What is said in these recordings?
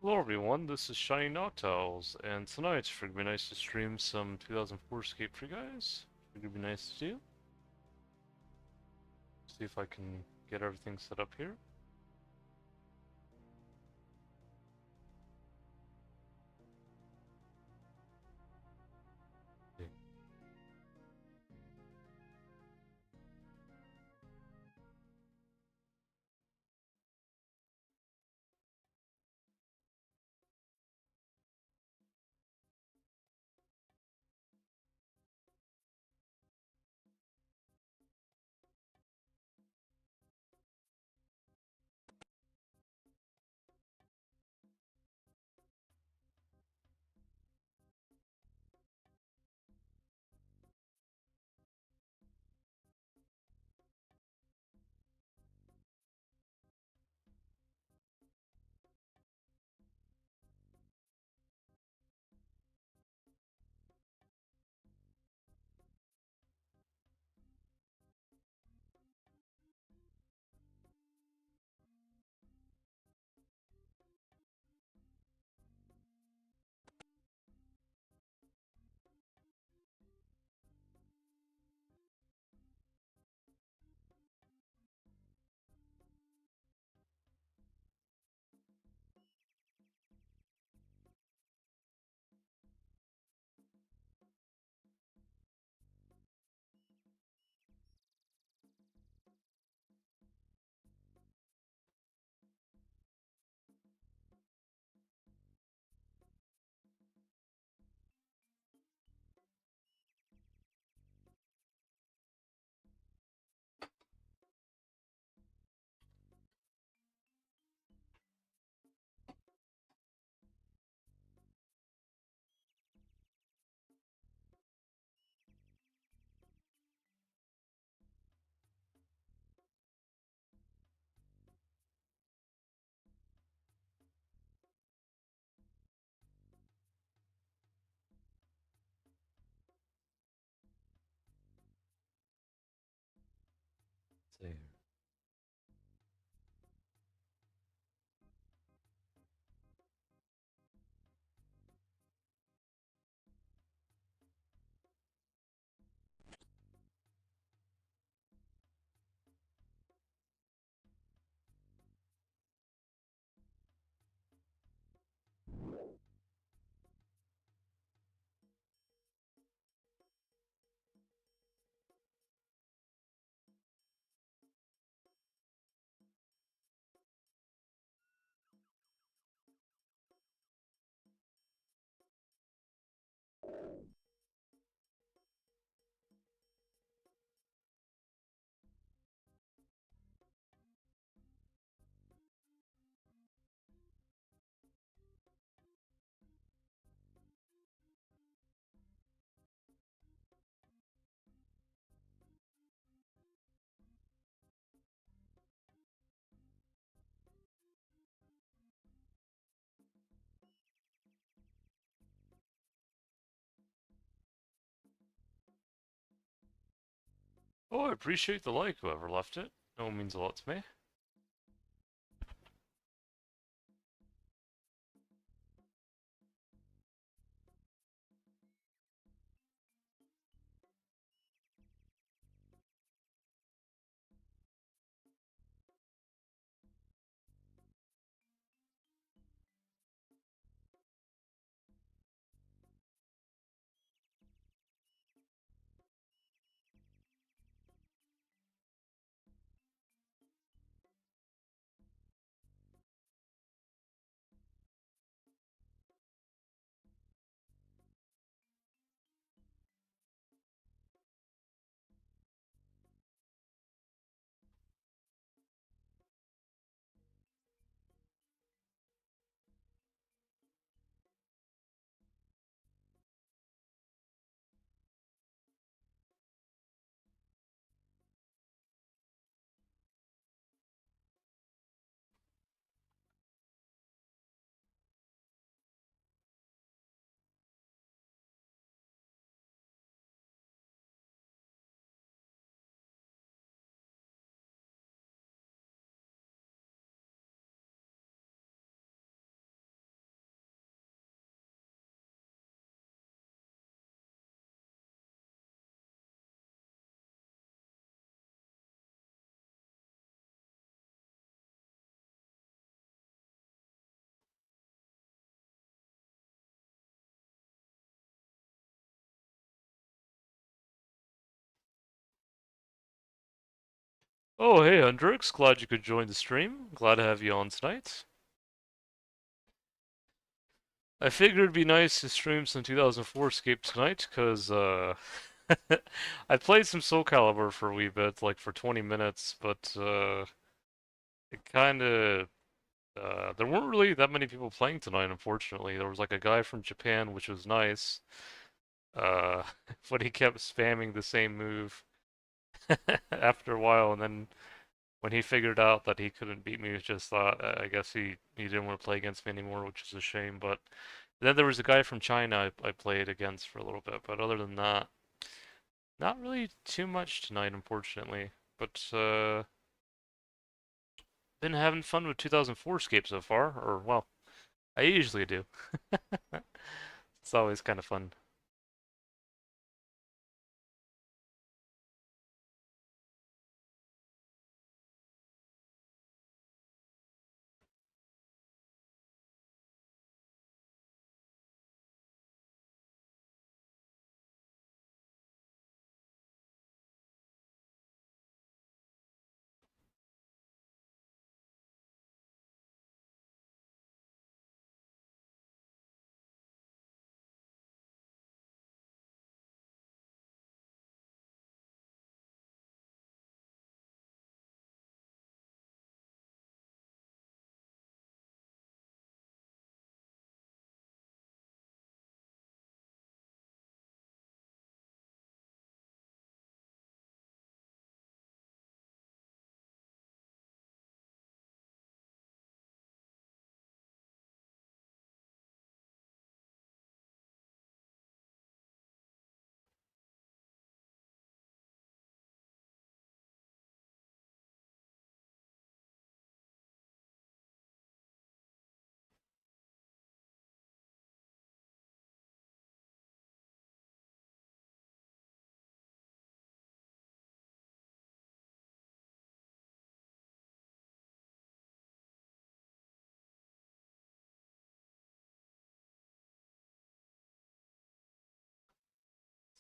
Hello everyone, this is Shiny Noctiles, and tonight it's gonna be nice to stream some 2004Scape for you guys. It's gonna be nice to do. See if I can get everything set up here. There. Oh, I appreciate the like, whoever left it. No, it means a lot to me. Oh, hey Hendrix, glad you could join the stream. Glad to have you on tonight. I figured it'd be nice to stream some 2004Scape tonight, cause I played some Soul Calibur for a wee bit, like for 20 minutes, but it kinda there weren't really that many people playing tonight, unfortunately. There was like a guy from Japan, which was nice, uh, but he kept spamming the same move after a while, and then when he figured out that he couldn't beat me, he just thought, I guess he didn't want to play against me anymore, which is a shame. But then there was a guy from China I played against for a little bit, but other than that, not really too much tonight, unfortunately. But been having fun with 2004 Scape so far, or well, I usually do. It's always kind of fun.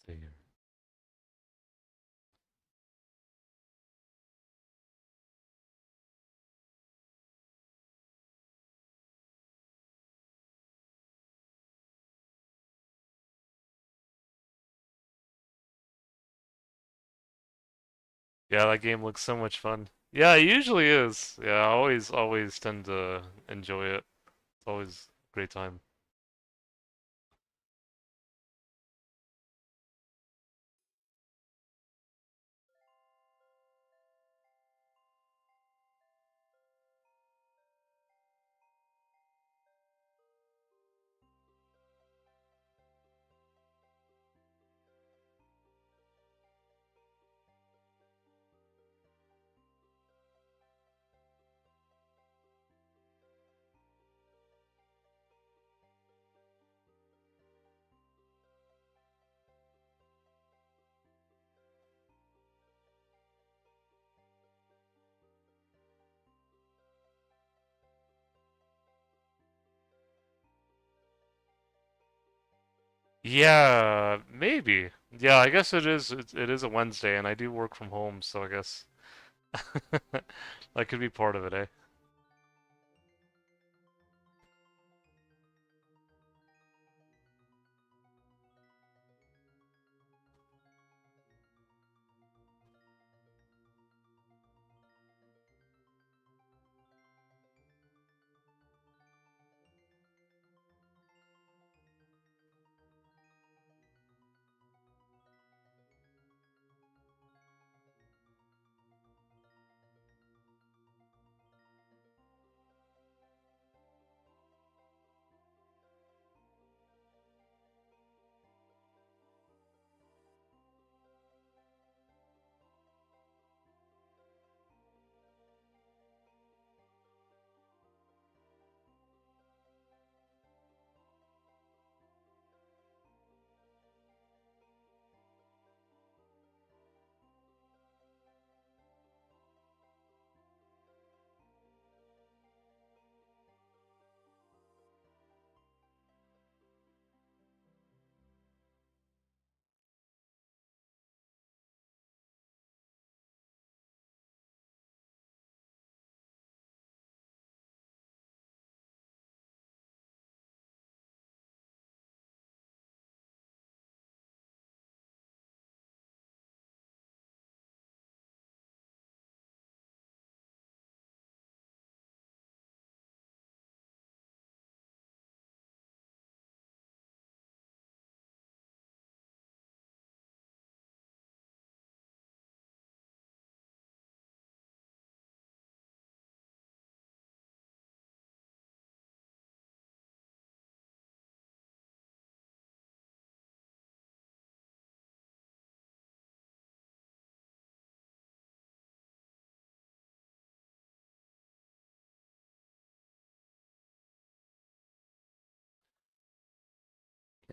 See here. Yeah, that game looks so much fun. Yeah, it usually is. Yeah, I always tend to enjoy it. It's always a great time. Yeah, maybe. Yeah, I guess it is a Wednesday and I do work from home, so I guess that could be part of it, eh?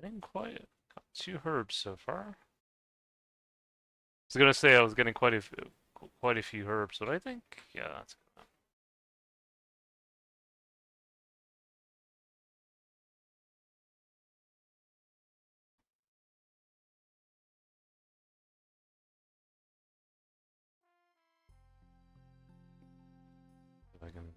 Getting quite got 2 herbs so far. I was gonna say I was getting quite a few herbs, but I think yeah, that's good. If I can.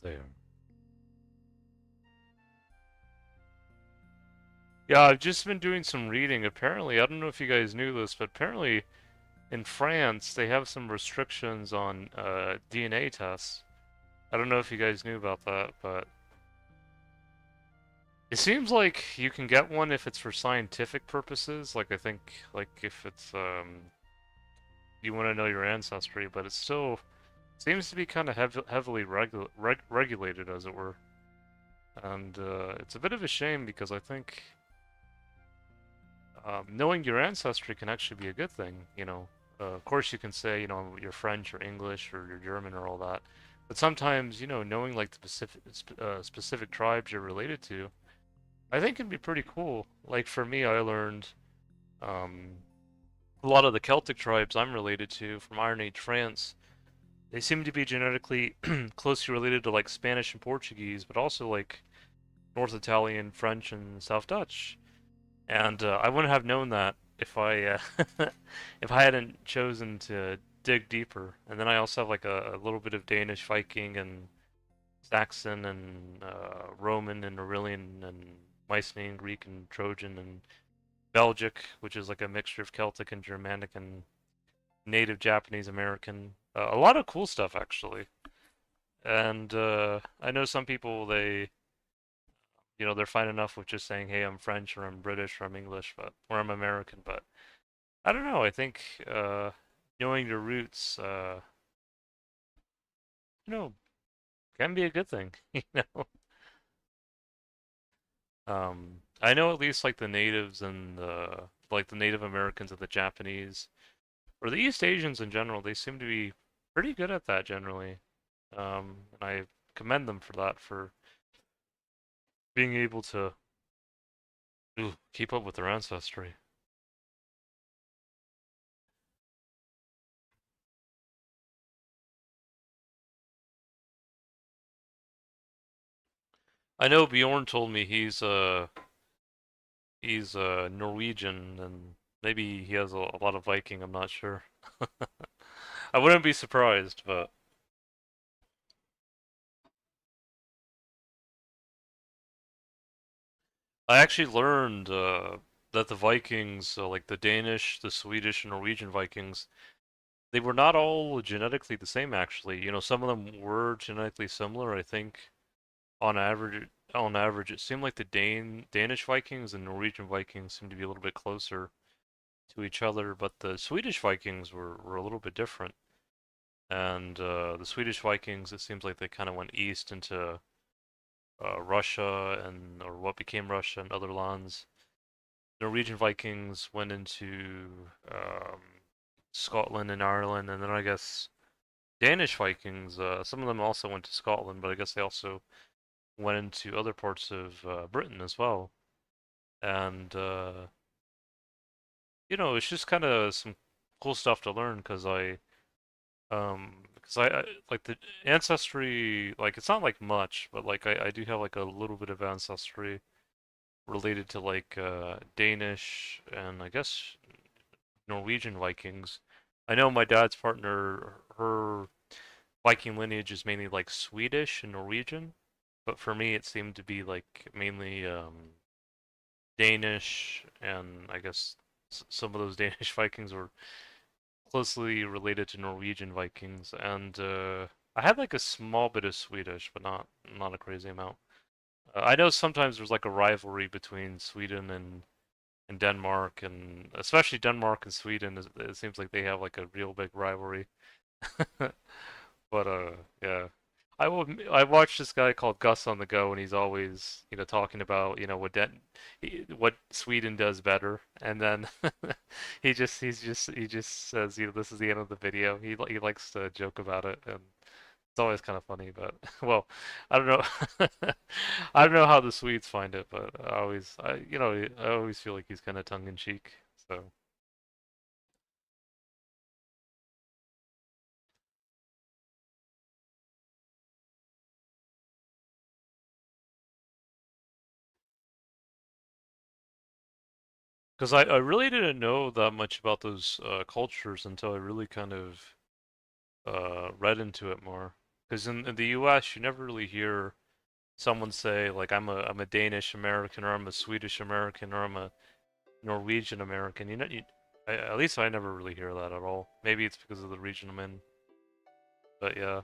There. Yeah, I've just been doing some reading. Apparently, I don't know if you guys knew this, but apparently in France they have some restrictions on DNA tests. I don't know if you guys knew about that, but it seems like you can get one if it's for scientific purposes. Like I think, like if it's you want to know your ancestry, but it still seems to be kind of heavily regulated, as it were. And it's a bit of a shame because I think knowing your ancestry can actually be a good thing. Of course you can say, you're French or English or you're German or all that, but sometimes, knowing like the specific tribes you're related to, I think can be pretty cool. Like for me, I learned um, a lot of the Celtic tribes I'm related to from Iron Age France. They seem to be genetically closely related to like Spanish and Portuguese, but also like North Italian, French, and South Dutch. And I wouldn't have known that if I if I hadn't chosen to dig deeper. And then I also have like a little bit of Danish, Viking, and Saxon, and Roman, and Aurelian, and Mycenaean, Greek, and Trojan, and Belgic, which is like a mixture of Celtic and Germanic and native Japanese American. A lot of cool stuff actually. And I know some people they're fine enough with just saying, "Hey, I'm French," or "I'm British," or "I'm English," or "I'm American." But I don't know. I think knowing your roots, you know, can be a good thing. I know at least like the natives and like the Native Americans and the Japanese, or the East Asians in general, they seem to be pretty good at that generally. And I commend them for that, for being able to keep up with their ancestry. I know Bjorn told me he's Norwegian, and maybe he has a lot of Viking. I'm not sure. I wouldn't be surprised, but I actually learned that the Vikings, so like the Danish, the Swedish, and Norwegian Vikings, they were not all genetically the same. Actually, some of them were genetically similar. I think on average, it seemed like the Danish Vikings and Norwegian Vikings seemed to be a little bit closer to each other, but the Swedish Vikings were a little bit different. And the Swedish Vikings, it seems like they kind of went east into Russia, and or what became Russia and other lands. Norwegian Vikings went into Scotland and Ireland, and then I guess Danish Vikings. Some of them also went to Scotland, but I guess they also went into other parts of Britain as well. And it's just kind of some cool stuff to learn because I like the ancestry, like it's not like much, but like I do have like a little bit of ancestry related to like Danish and I guess Norwegian Vikings. I know my dad's partner, her Viking lineage is mainly like Swedish and Norwegian, but for me it seemed to be like mainly Danish, and I guess some of those Danish Vikings were closely related to Norwegian Vikings, and I had like a small bit of Swedish, but not a crazy amount. I know sometimes there's like a rivalry between Sweden and Denmark, and especially Denmark and Sweden. It seems like they have like a real big rivalry. But yeah. I watched this guy called Gus on the Go, and he's always talking about what Sweden does better, and then he just says this is the end of the video. He likes to joke about it, and it's always kind of funny. But well, I don't know I don't know how the Swedes find it, but I always feel like he's kind of tongue in cheek. So because I really didn't know that much about those cultures until I really kind of read into it more. Because in the U.S., you never really hear someone say like I'm a Danish American, or I'm a Swedish American, or I'm a Norwegian American. At least I never really hear that at all. Maybe it's because of the region I'm in, but yeah.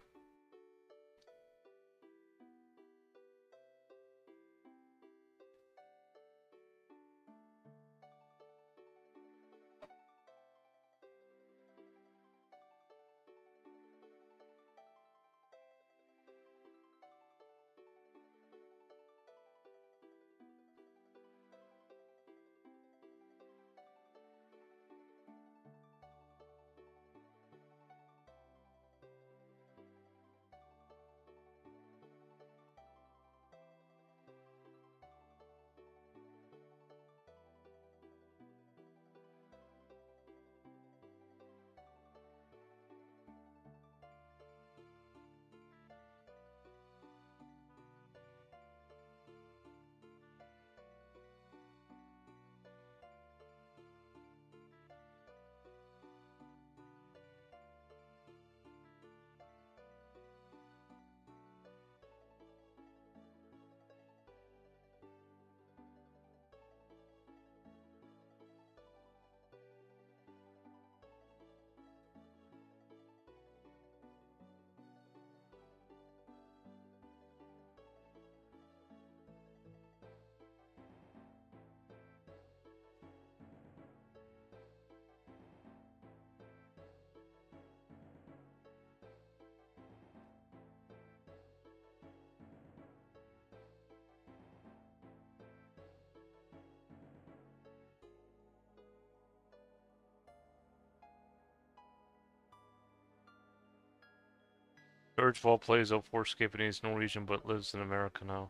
Urgevall plays 04Scape and he's Norwegian but lives in America now.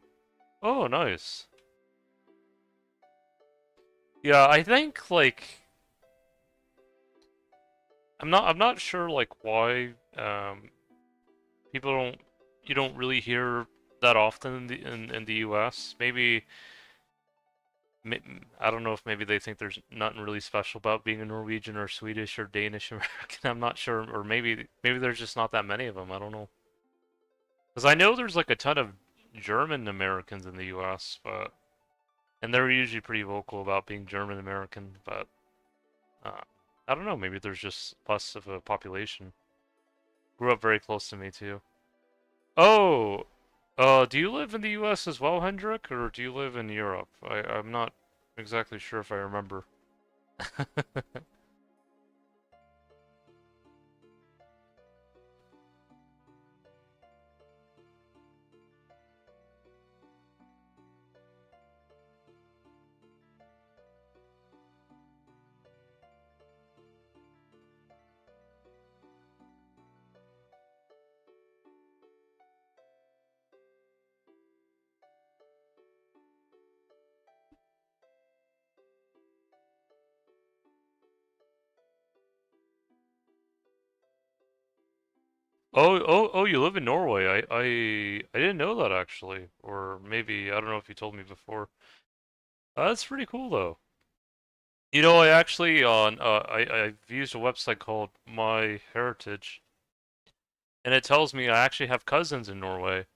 Oh, nice. Yeah, I think like I'm not sure like why people don't you don't really hear that often in the US. Maybe I don't know if maybe they think there's nothing really special about being a Norwegian or Swedish or Danish American. I'm not sure, or maybe there's just not that many of them. I don't know. Because I know there's like a ton of German Americans in the U.S., but and they're usually pretty vocal about being German American. But uh, I don't know. Maybe there's just less of a population. Grew up very close to me too. Oh, do you live in the U.S. as well, Hendrik, or do you live in Europe? I'm not exactly sure if I remember. Oh, you live in Norway. I didn't know that actually. Or maybe I don't know if you told me before. That's pretty cool though. You know, I actually I've used a website called My Heritage, and it tells me I actually have cousins in Norway.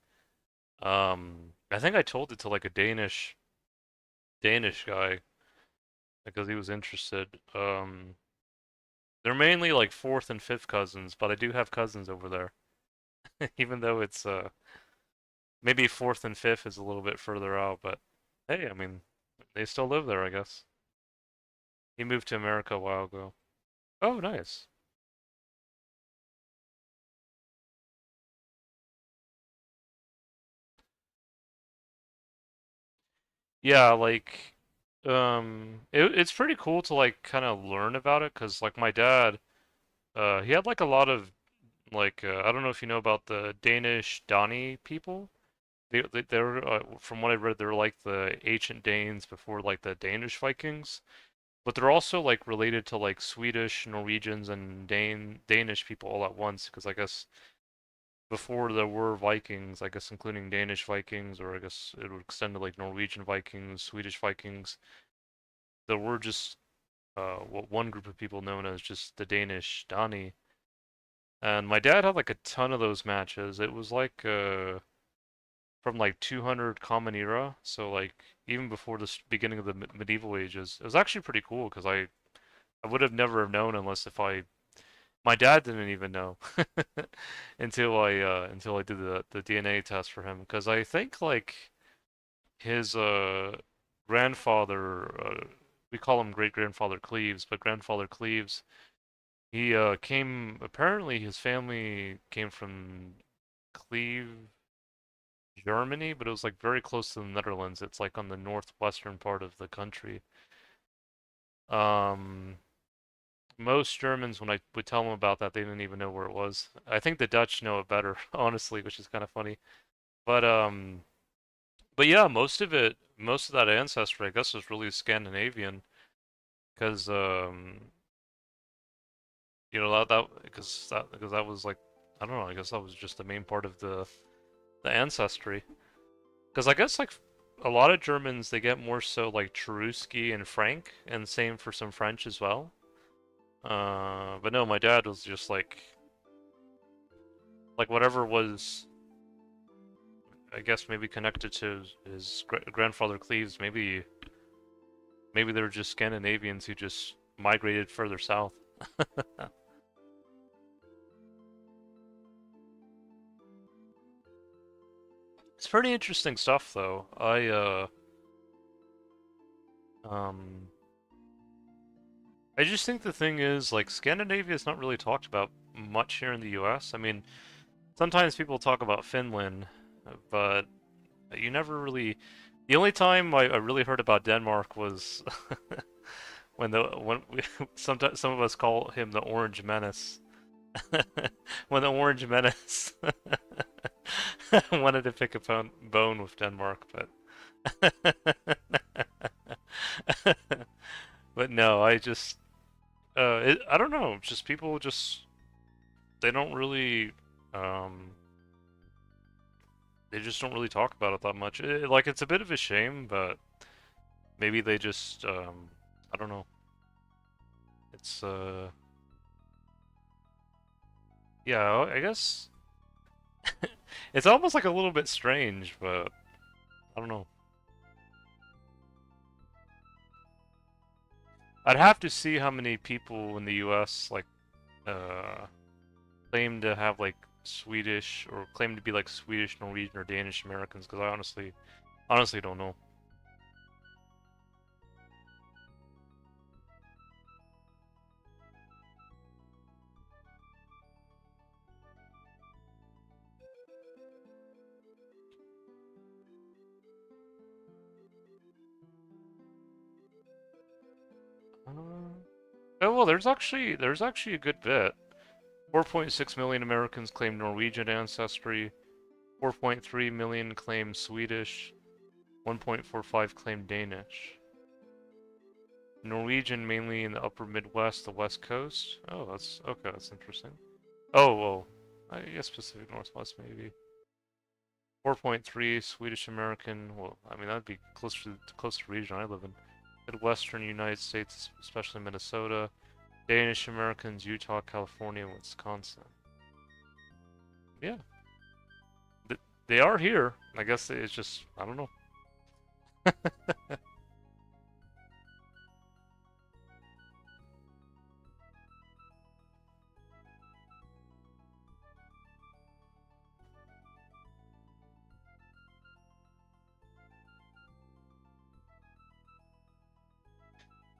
I think I told it to like a Danish guy because he was interested. They're mainly like fourth and fifth cousins, but I do have cousins over there, even though it's maybe fourth and fifth is a little bit further out. But hey, I mean, they still live there, I guess. He moved to America a while ago. Oh, nice. Yeah, like it's pretty cool to like kind of learn about it because like my dad, he had like a lot of like I don't know if you know about the Danish Dani people. They're from what I read, they're like the ancient Danes before like the Danish Vikings, but they're also like related to like Swedish, Norwegians, and Danish people all at once because I guess before there were Vikings, I guess including Danish Vikings, or I guess it would extend to like Norwegian Vikings, Swedish Vikings. There were just what one group of people known as just the Danish Dani. And my dad had like a ton of those matches. It was like from like 200 Common Era, so like even before the beginning of the medieval ages. It was actually pretty cool because I would have never have known unless if I my dad didn't even know until I did the DNA test for him because I think like his grandfather we call him great grandfather Cleves, but grandfather Cleves he came apparently his family came from Cleve, Germany, but it was like very close to the Netherlands. It's like on the northwestern part of the country. Um, most Germans, when I would tell them about that, they didn't even know where it was. I think the Dutch know it better, honestly, which is kind of funny. But um, but yeah, most of that ancestry, I guess, was really Scandinavian, because you know because that was like I don't know, I guess that was just the main part of the ancestry. Because I guess like a lot of Germans they get more so like Cherusci and Frank, and same for some French as well. But no, my dad was just like whatever was I guess maybe connected to his grandfather Cleves. Maybe they were just Scandinavians who just migrated further south. It's pretty interesting stuff though. Um I just think the thing is like Scandinavia is not really talked about much here in the US. I mean, sometimes people talk about Finland, but you never really. The only time I really heard about Denmark was when we, sometimes some of us call him the Orange Menace. When the Orange Menace wanted to pick a bone with Denmark, but but no, I just I don't know. Just people just they don't really um they just don't really talk about it that much. Like it's a bit of a shame, but maybe they just I don't know. It's yeah, I guess it's almost like a little bit strange, but I don't know. I'd have to see how many people in the US like uh claim to have like Swedish or claim to be like Swedish, Norwegian or Danish Americans because I honestly don't know. Oh well, there's actually a good bit. 4.6 million Americans claim Norwegian ancestry, 4.3 million claim Swedish, 1.45 claim Danish. Norwegian mainly in the upper Midwest, the West Coast. Oh, that's okay, that's interesting. Oh, well, I guess Pacific Northwest maybe. 4.3 Swedish American. Well, I mean that'd be close to the region I live in. Midwestern United States, especially Minnesota. Danish Americans, Utah, California, Wisconsin. Yeah, they are here. I guess it's just I don't know.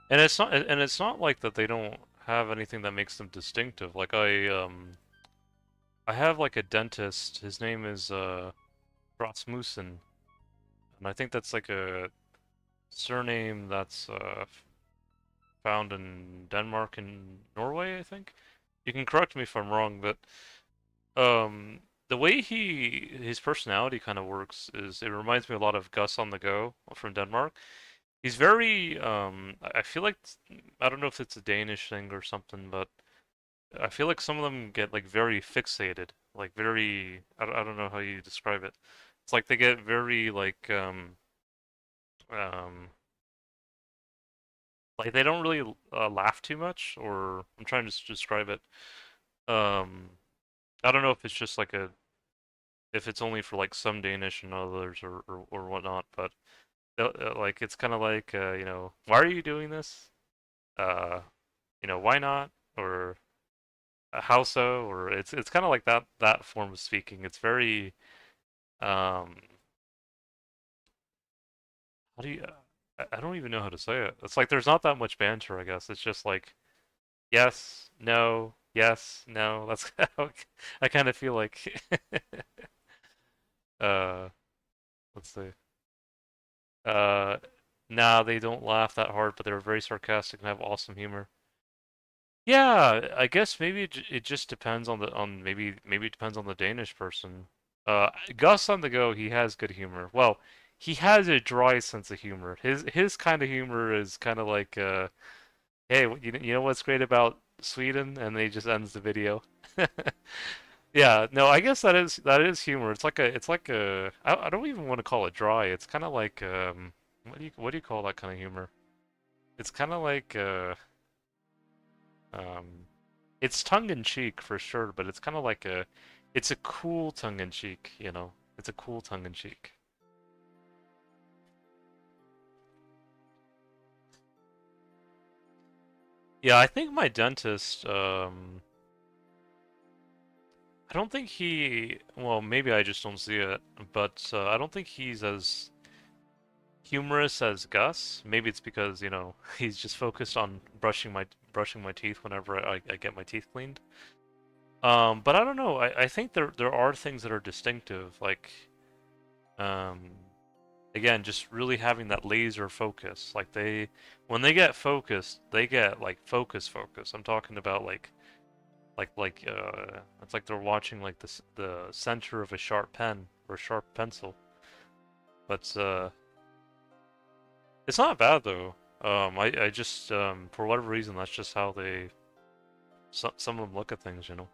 And it's not like that they don't have anything that makes them distinctive. Like I have like a dentist. His name is Rasmussen, and I think that's like a surname that's found in Denmark and Norway, I think. You can correct me if I'm wrong, but the way his personality kind of works is it reminds me a lot of Gus on the Go from Denmark. He's very I feel like I don't know if it's a Danish thing or something, but I feel like some of them get like very fixated, like very I don't know how you describe it. It's like they get very um like they don't really laugh too much, or I'm trying to describe it. Um, I don't know if it's just like a if it's only for like some Danish and others or whatnot, but like it's kind of like why are you doing this? Uh, why not? Or how so? Or it's kind of like that form of speaking. It's very um how do you I don't even know how to say it. It's like there's not that much banter, I guess. It's just like yes, no, yes, no. That's how I kind of feel like. uh, let's see. Uh, nah, they don't laugh that hard, but they're very sarcastic and have awesome humor. Yeah, I guess maybe it just depends on maybe it depends on the Danish person. Gus on the Go, he has good humor. Well, he has a dry sense of humor. His kind of humor is kind of like hey, you know what's great about Sweden? And then he just ends the video. Yeah, no, I guess that is humor. It's like a I don't even want to call it dry. It's kind of like what do you call that kind of humor? It's kind of like um it's tongue in cheek for sure, but it's kind of like it's a cool tongue in cheek, you know. It's a cool tongue in cheek. Yeah, I think my dentist I don't think well, maybe I just don't see it, but I don't think he's as humorous as Gus. Maybe it's because, he's just focused on brushing my teeth whenever I get my teeth cleaned. But I don't know. I think there are things that are distinctive, like um, again, just really having that laser focus. Like when they get focused, they get like focus. I'm talking about it's like they're watching like the center of a sharp pen or a sharp pencil. But it's not bad though. I just for whatever reason that's just how some of them look at things, you know.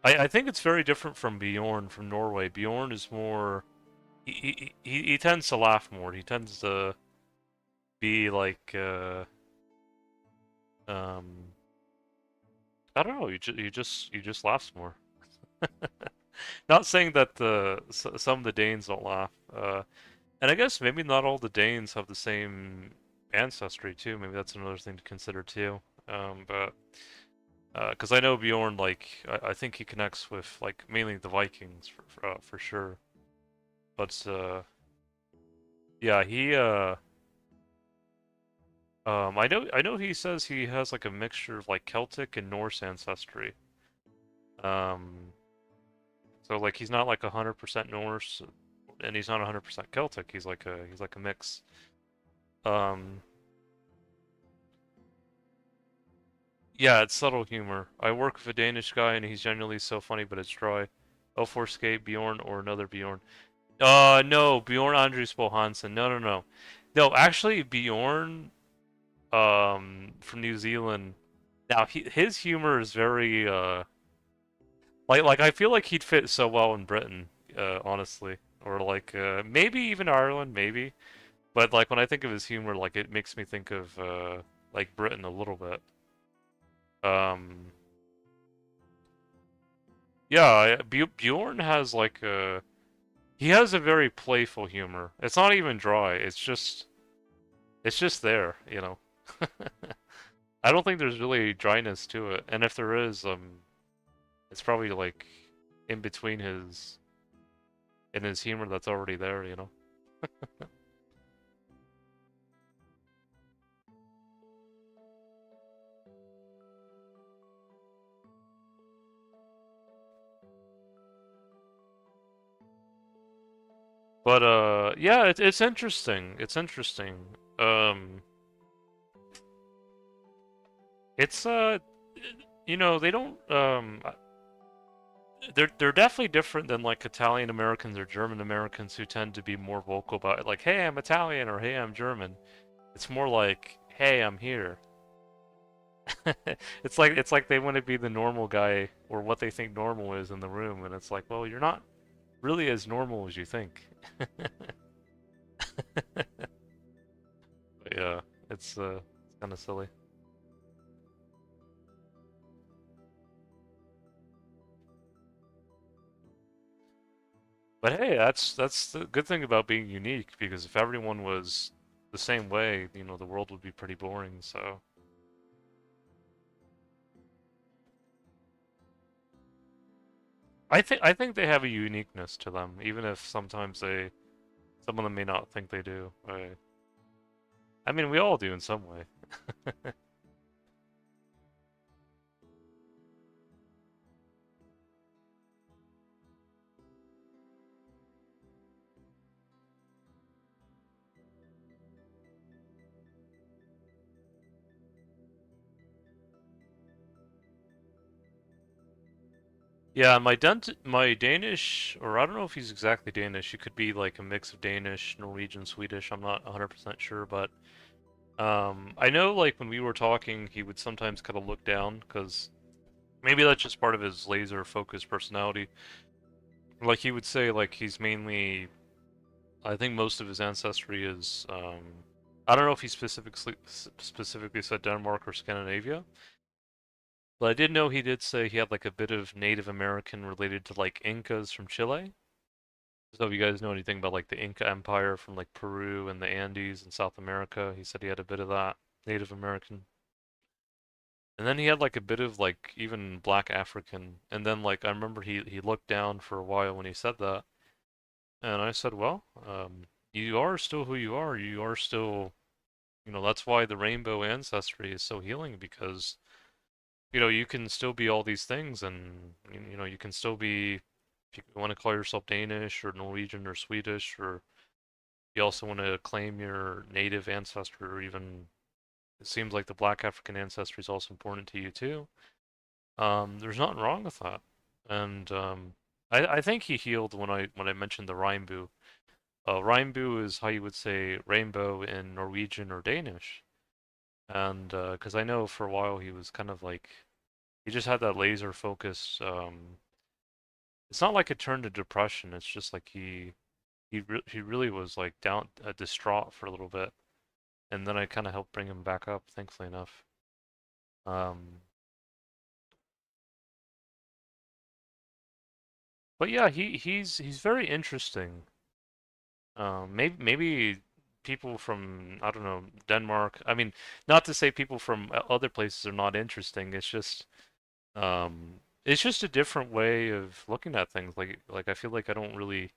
I think it's very different from Bjorn from Norway. Bjorn is more he tends to laugh more. He tends to be like um I don't know. You just laughs more. Not saying that some of the Danes don't laugh. And I guess maybe not all the Danes have the same ancestry too. Maybe that's another thing to consider too. But because I know Bjorn, like I think he connects with like mainly the Vikings for sure. But yeah, I know he says he has like a mixture of like Celtic and Norse ancestry. Um, so like he's not like 100% Norse, and he's not 100% Celtic. He's like a mix. Um, yeah, it's subtle humor. I work with a Danish guy, and he's generally so funny, but it's dry. 04Scape, Bjorn, or another Bjorn. No, Bjorn Andres Bohansen. No, no, no. No, actually, Bjorn, from New Zealand. Now, his humor is very, like I feel like he'd fit so well in Britain. honestly, or like maybe even Ireland, maybe. But like when I think of his humor, like it makes me think of like Britain a little bit. Um, yeah, Bjorn has like a he has a very playful humor. It's not even dry. It's just there, you know. I don't think there's really dryness to it, and if there is, it's probably like in between his in his humor that's already there, you know. But yeah, it's interesting. It's interesting. Um, it's you know, they don't they're definitely different than like Italian Americans or German Americans who tend to be more vocal about it, like, hey, I'm Italian or hey, I'm German. It's more like, hey, I'm here. It's like they want to be the normal guy or what they think normal is in the room, and it's like, well, you're not really as normal as you think. But yeah, it's kind of silly. But hey, that's the good thing about being unique because if everyone was the same way, you know, the world would be pretty boring. So I think they have a uniqueness to them, even if sometimes some of them may not think they do. I mean, we all do in some way. Yeah, my Danish, or I don't know if he's exactly Danish. He could be like a mix of Danish, Norwegian, Swedish. I'm not 100% sure, but I know like when we were talking, he would sometimes kind of look down because maybe that's just part of his laser focused personality. Like he would say like he's mainly I think most of his ancestry is I don't know if he specifically said Denmark or Scandinavia, but I did know he did say he had like a bit of Native American related to like Incas from Chile. So if you guys know anything about like the Inca Empire from like Peru and the Andes in South America, he said he had a bit of that Native American. And then he had like a bit of like even black African. And then like I remember he looked down for a while when he said that. And I said, well, you are still who you are. You are still, you know, that's why the rainbow ancestry is so healing because, you know, you can still be all these things and, you know, you can still be, if you want to call yourself Danish or Norwegian or Swedish, or you also want to claim your native ancestry or even, it seems like the black African ancestry is also important to you too. There's nothing wrong with that. And, I think he healed when I mentioned the Rheinbu. Regnbue is how you would say rainbow in Norwegian or Danish. And because I know for a while he was kind of like he just had that laser focus. It's not like it turned to depression. It's just like he really was like down distraught for a little bit, and then I kind of helped bring him back up, thankfully enough. Um, but yeah, he's very interesting. Maybe people from I don't know Denmark. I mean, not to say people from other places are not interesting. It's just a different way of looking at things. Like I feel like I don't really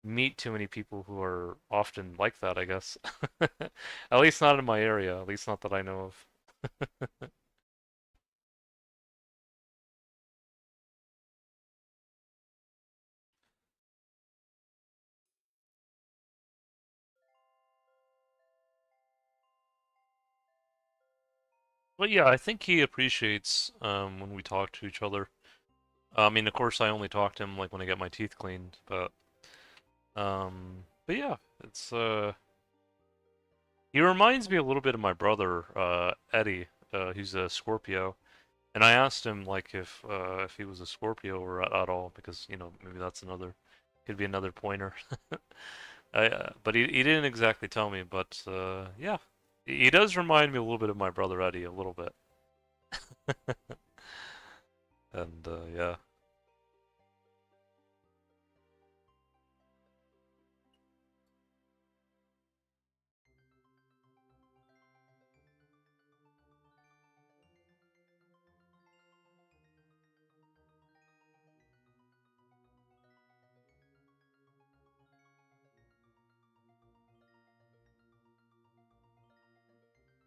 meet too many people who are often like that. I guess, at least not in my area. At least not that I know of. But yeah, I think he appreciates when we talk to each other. I mean, of course, I only talk to him like when I get my teeth cleaned, but yeah, it's he reminds me a little bit of my brother, Eddie. He's a Scorpio, and I asked him like if he was a Scorpio or at all because you know maybe that's another Could be another pointer. But he didn't exactly tell me. But yeah, he does remind me a little bit of my brother Eddie, a little bit. And yeah.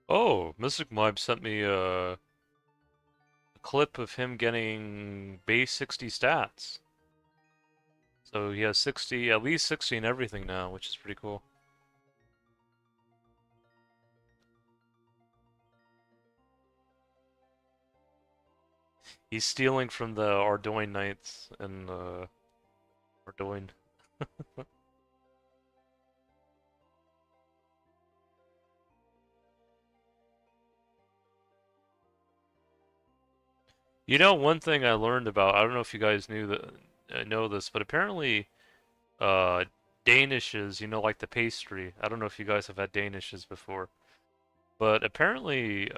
Oh, Mystic Mob sent me a clip of him getting base 60 stats. So he has 60, at least 60 in everything now, which is pretty cool. He's stealing from the Ardoin Knights and Ardoin. You know, one thing I learned about, I don't know if you guys knew that know this, but apparently uh Danishes, you know, like the pastry. I don't know if you guys have had Danishes before, but apparently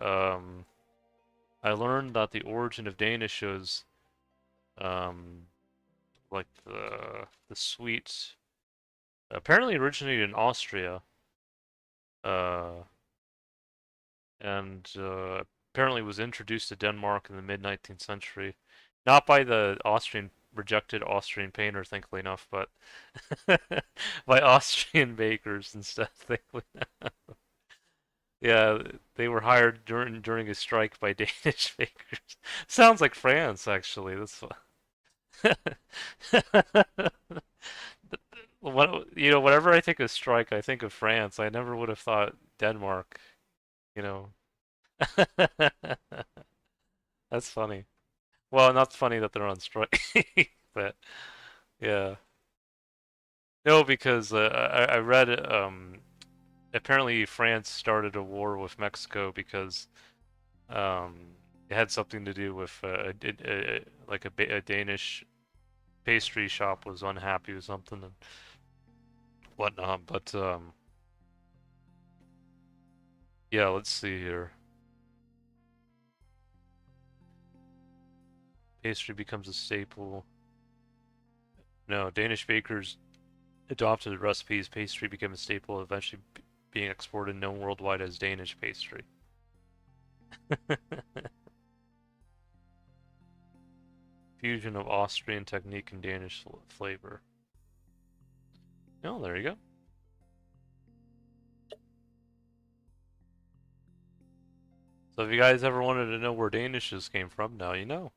I learned that the origin of Danishes um like the sweet apparently originated in Austria. Uh and apparently was introduced to Denmark in the mid 19th century, not by the Austrian rejected Austrian painter, thankfully enough, but by Austrian bakers instead, thankfully enough. Yeah, they were hired during a strike by Danish bakers. Sounds like France, actually. That's what you know. Whenever I think of strike, I think of France. I never would have thought Denmark. You know. That's funny. Well, not funny that they're on strike, but yeah. No, because I read apparently France started a war with Mexico because um, it had something to do with like a Danish pastry shop was unhappy with something and whatnot. But yeah, let's see here. Pastry becomes a staple. No, Danish bakers adopted the recipes. Pastry became a staple, eventually being exported and known worldwide as Danish pastry. Fusion of Austrian technique and Danish flavor. Oh, there you go. So if you guys ever wanted to know where Danishes came from, now you know.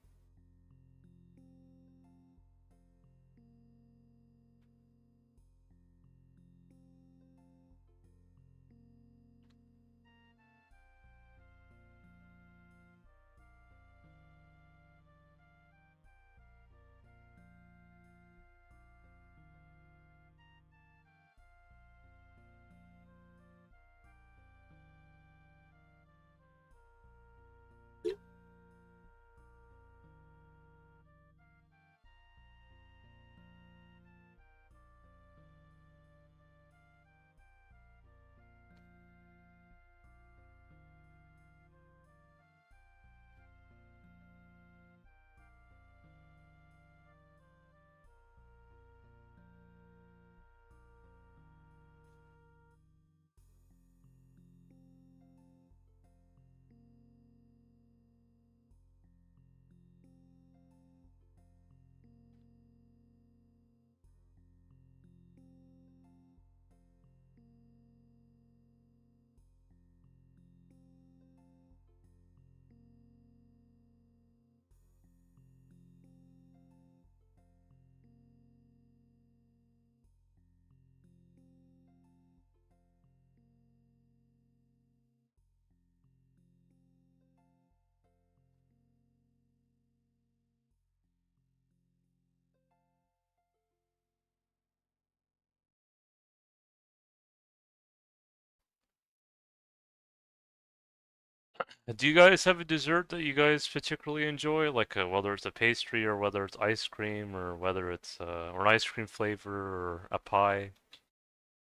Do you guys have a dessert that you guys particularly enjoy? Like whether it's a pastry or whether it's ice cream or whether it's or an ice cream flavor or a pie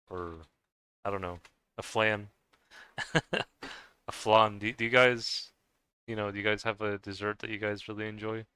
or I don't know, a flan, a flan. Do you guys, do you guys have a dessert that you guys really enjoy?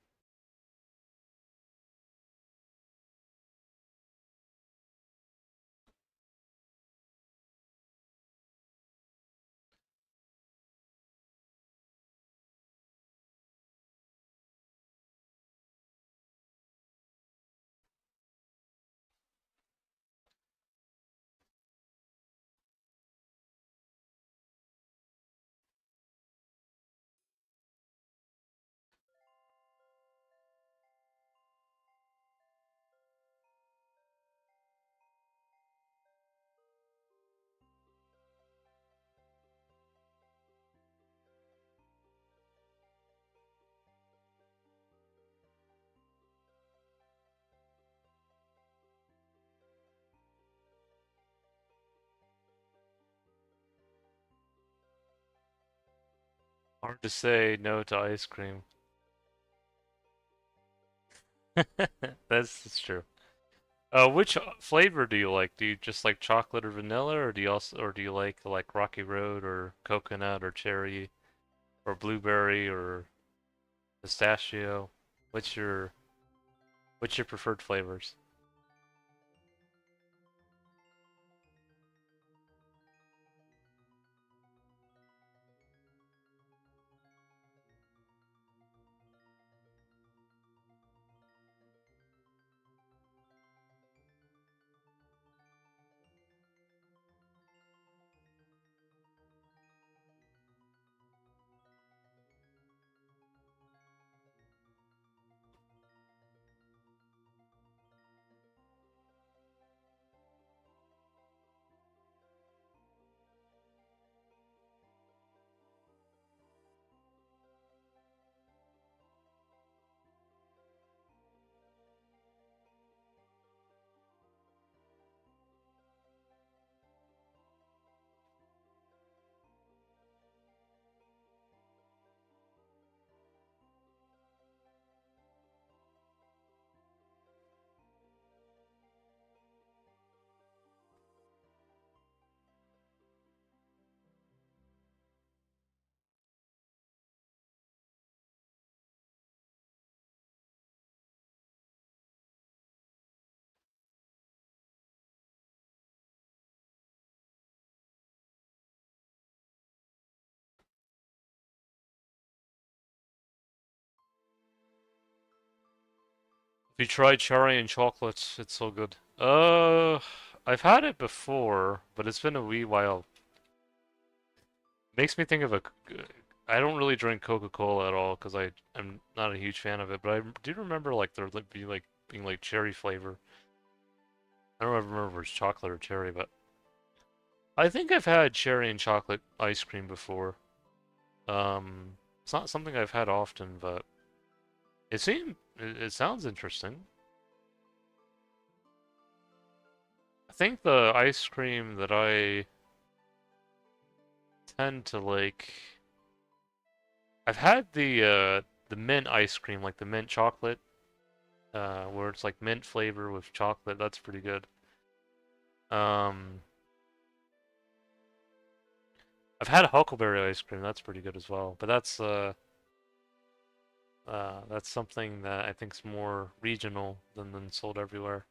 Hard to say no to ice cream. That's true. Which flavor do you like? Do you just like chocolate or vanilla, or do you like Rocky Road or coconut or cherry or blueberry or pistachio? What's your what's your preferred flavors? Have you tried cherry and chocolate? It's so good. I've had it before, but it's been a wee while. Makes me think of a. I don't really drink Coca-Cola at all because I'm not a huge fan of it, but I do remember like there be like being like cherry flavor. I don't remember if it's chocolate or cherry, but I think I've had cherry and chocolate ice cream before. It's not something I've had often, but it sounds interesting. I think the ice cream that I tend to like, I've had the mint ice cream, like the mint chocolate, where it's like mint flavor with chocolate. That's pretty good. Um, I've had huckleberry ice cream. That's pretty good as well. But that's something that I think's more regional than sold everywhere.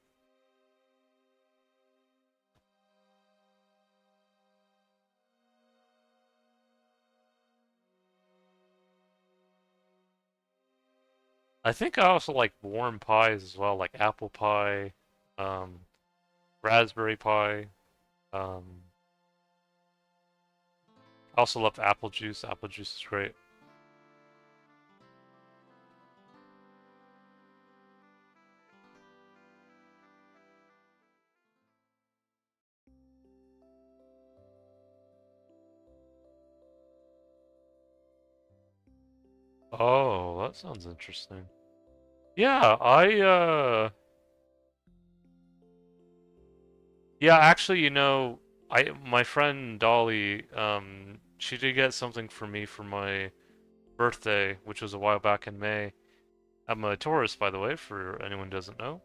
I think I also like warm pies as well, like apple pie, um, raspberry pie. Um, I also love apple juice. Apple juice is great. Oh, that sounds interesting. Yeah, yeah, actually, my friend Dolly, she did get something for me for my birthday, which was a while back in May. I'm a Taurus, by the way, for anyone who doesn't know.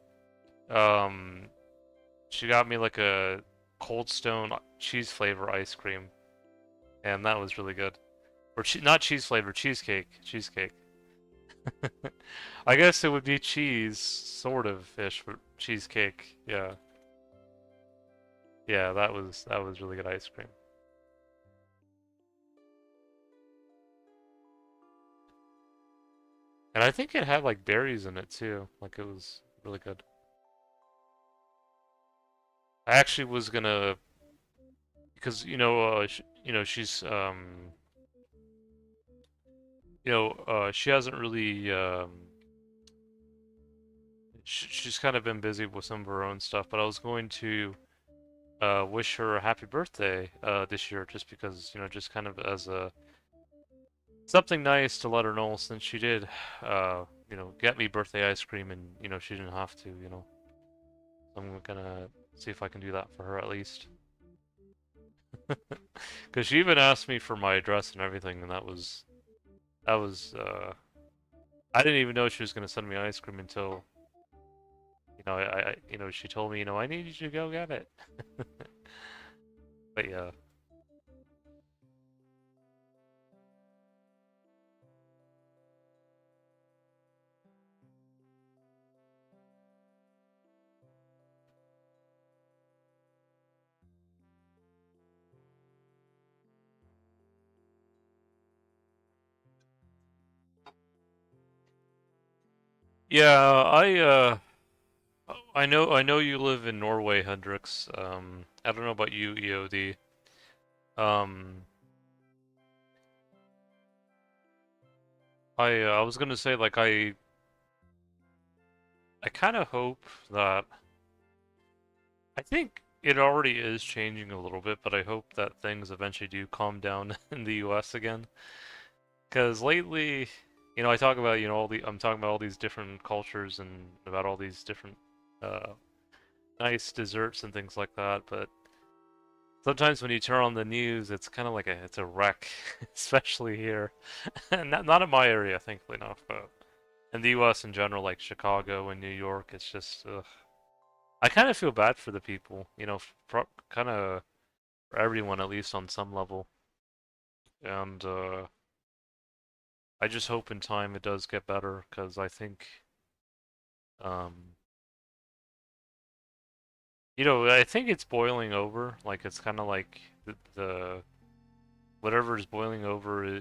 Um, she got me like a Cold Stone cheese flavor ice cream, and that was really good. Or not cheese flavor, cheesecake, cheesecake. I guess it would be cheese, sort of ish, but cheesecake. Yeah, yeah, that was really good ice cream. And I think it had like berries in it too. Like it was really good. I actually was gonna because she's she hasn't really she's kind of been busy with some of her own stuff, but I was going to wish her a happy birthday this year just because, just kind of as a something nice to let her know since she did get me birthday ice cream and, she didn't have to, So I'm gonna see if I can do that for her at least. Because she even asked me for my address and everything, and that was I didn't even know she was gonna send me ice cream until she told me, I need you to go get it. But yeah. Yeah, I know you live in Norway, Hendrix. I don't know about you, EOD. Um, I was gonna say like I kind of hope that I think it already is changing a little bit, but I hope that things eventually do calm down in the US again. Because lately, I talk about, I'm talking about all these different cultures and about all these different uh nice desserts and things like that, but sometimes when you turn on the news, it's kind of like it's a wreck, especially here. Not in my area, thankfully enough, but in the U.S. in general, like Chicago and New York, it's just, ugh. I kind of feel bad for the people, kind of for everyone, at least on some level. And I just hope in time it does get better, because I think, um, I think it's boiling over. Like it's kind of like the whatever is boiling over,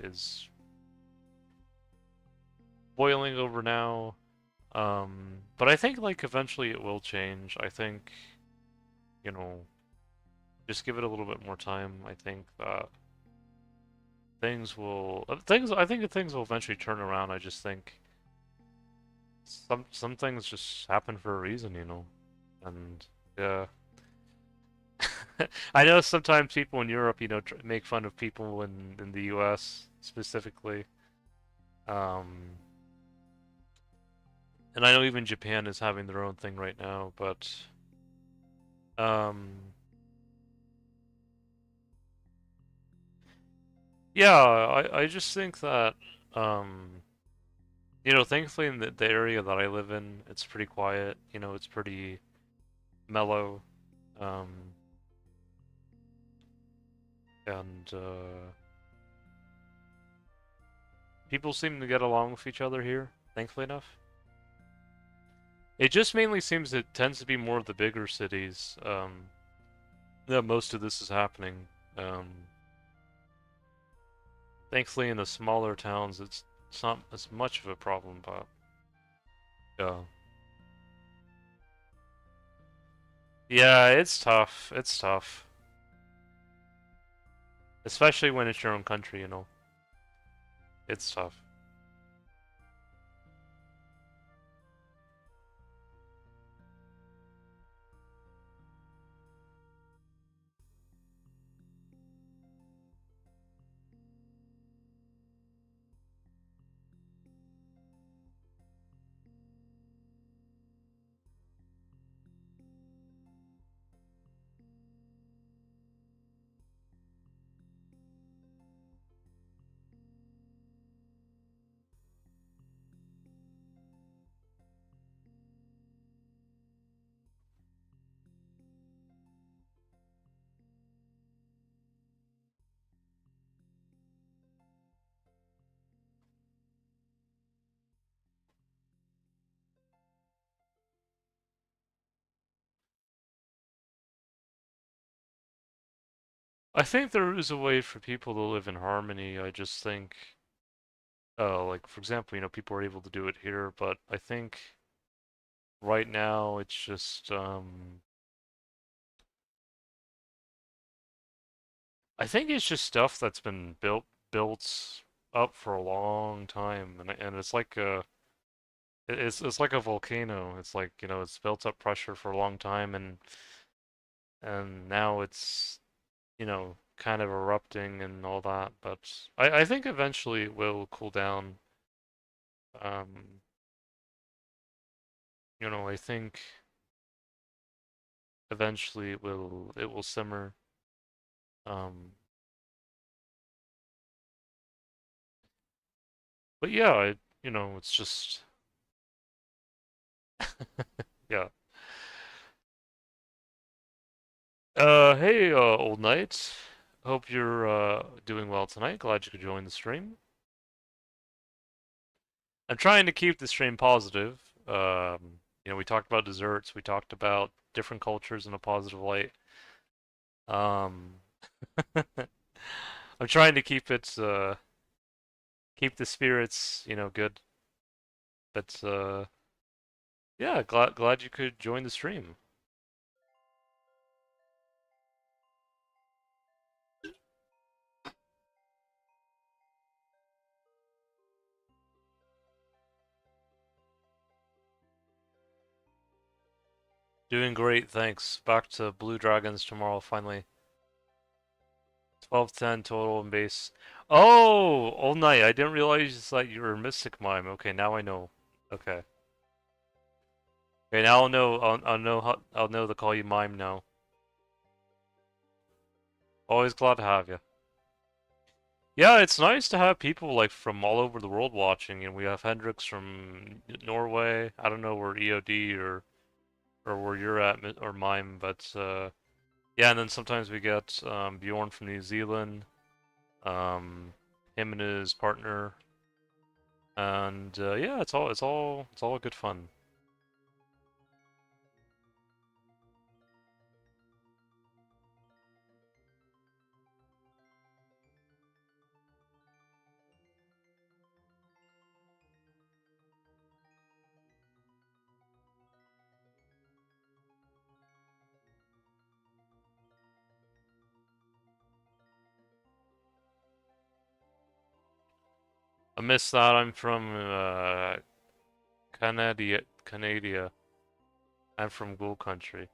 is boiling over now. But I think like eventually it will change. I think, you know, just give it a little bit more time. I think that I think things will eventually turn around. I just think some things just happen for a reason. And yeah. I know sometimes people in Europe, make fun of people in the US specifically. Um, and I know even Japan is having their own thing right now, but um, yeah, I just think that um, thankfully in the area that I live in, it's pretty quiet. It's pretty mellow, um, and people seem to get along with each other here, thankfully enough. It just mainly seems it tends to be more of the bigger cities that most of this is happening. Um, Thankfully, in the smaller towns, it's not as much of a problem, but yeah. Yeah, it's tough. It's tough. Especially when it's your own country. It's tough. I think there is a way for people to live in harmony. I just think, like for example, people are able to do it here, but I think right now it's just, I think it's just stuff that's been built up for a long time, and it's like it's like a volcano. It's like, it's built up pressure for a long time, and now it's, kind of erupting and all that. But I think eventually it will cool down. Um, I think eventually it will simmer. Um, but yeah, it's just yeah. Hey, old knight. Hope you're doing well tonight. Glad you could join the stream. I'm trying to keep the stream positive. We talked about desserts. We talked about different cultures in a positive light. Um, I'm trying to keep the spirits, good. But yeah, glad you could join the stream. Doing great, thanks. Back to Blue Dragons tomorrow, finally. 12-10 total in base. Oh, all night. I didn't realize that you were a Mystic Mime. Okay, now I know. Okay. Okay, now I'll know. I'll know to call you Mime now. Always glad to have you. Yeah, it's nice to have people like from all over the world watching, and we have Hendrix from Norway. I don't know where EOD or where you're at or Mime, but yeah, and then sometimes we get Bjorn from New Zealand, um, him and his partner, and yeah, it's all good fun. I miss that. I'm from Canada. I'm from Gold Country.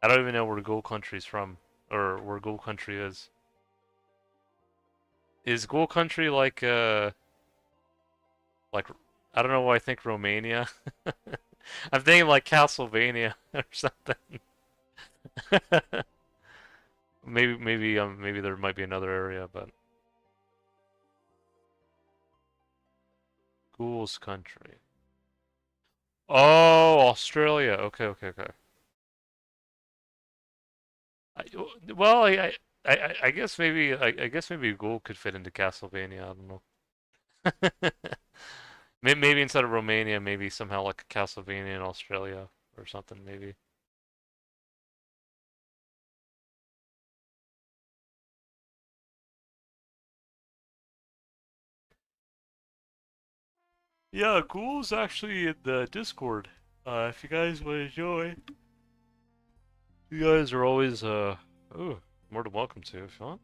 I don't even know where Gold Country's from, or where Gold Country is. Is Gold Country like I don't know why I think Romania. I'm thinking like Castlevania or something. Maybe there might be another area, but Ghouls Country. Oh, Australia. Okay. I, well, I guess I guess maybe Ghoul could fit into Castlevania. I don't know. Maybe instead of Romania, maybe somehow like a Castlevania in Australia or something. Maybe. Yeah, Ghoul's actually in the Discord. If you guys want to join, you guys are always oh, more than welcome to if you want.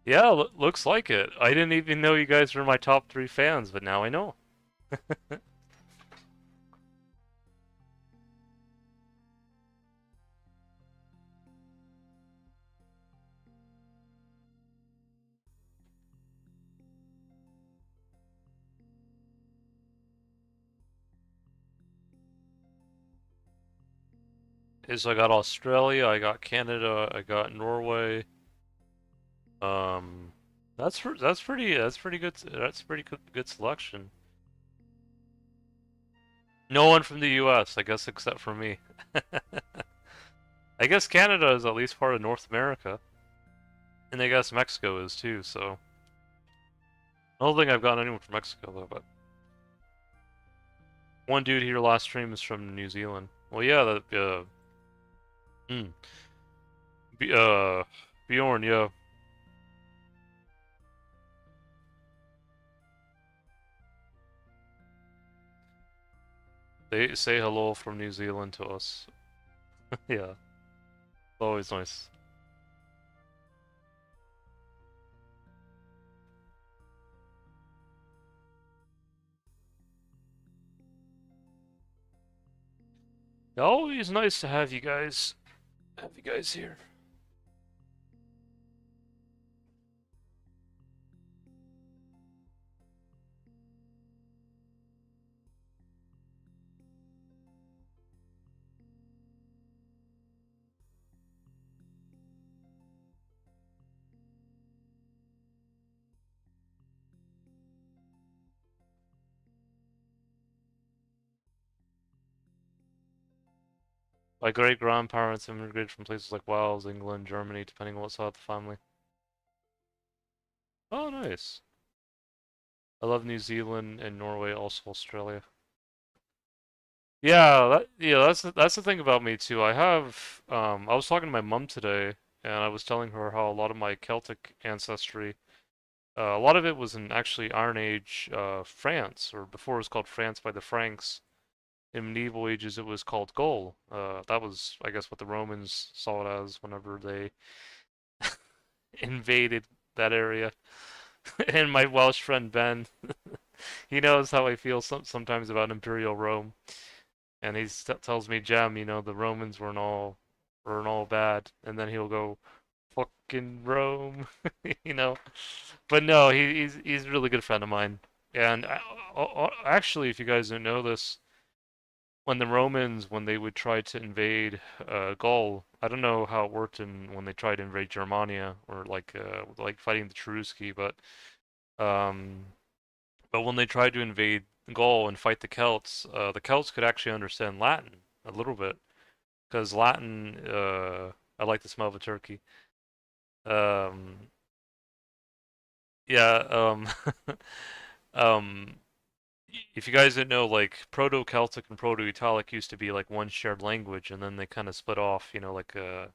Yeah, looks like it. I didn't even know you guys were my top 3 fans, but now I know. So I got Australia, I got Canada, I got Norway. Um, that's pretty good. That's pretty good selection. No one from the U.S., I guess, except for me. I guess Canada is at least part of North America, and I guess Mexico is too. So I don't think I've gotten anyone from Mexico though. But one dude here last stream is from New Zealand. Well, yeah, that mm, B Bjorn, yeah. They say hello from New Zealand to us. Yeah, always nice. Always nice to have you guys here. My great grandparents immigrated from places like Wales, England, Germany, depending on what side of the family. Oh, nice. I love New Zealand and Norway, also Australia. Yeah, that's the thing about me too. I was talking to my mom today, and I was telling her how a lot of my Celtic ancestry, a lot of it was in actually Iron Age France, or before it was called France by the Franks. In medieval ages, it was called Gaul. That was, I guess, what the Romans saw it as whenever they invaded that area. And my Welsh friend Ben, he knows how I feel sometimes about Imperial Rome, and he tells me, "Jem, the Romans weren't all bad," and then he'll go, "Fucking Rome," you know. But no, he's a really good friend of mine, and actually, if you guys don't know this, when the Romans, when they would try to invade Gaul, I don't know how it worked when they tried to invade Germania or like fighting the Cherusci, um, but when they tried to invade Gaul and fight the Celts could actually understand Latin a little bit because Latin. I like the smell of a turkey. Um, yeah. Um, if you guys didn't know, like Proto-Celtic and Proto-Italic used to be like one shared language, and then they kind of split off, like a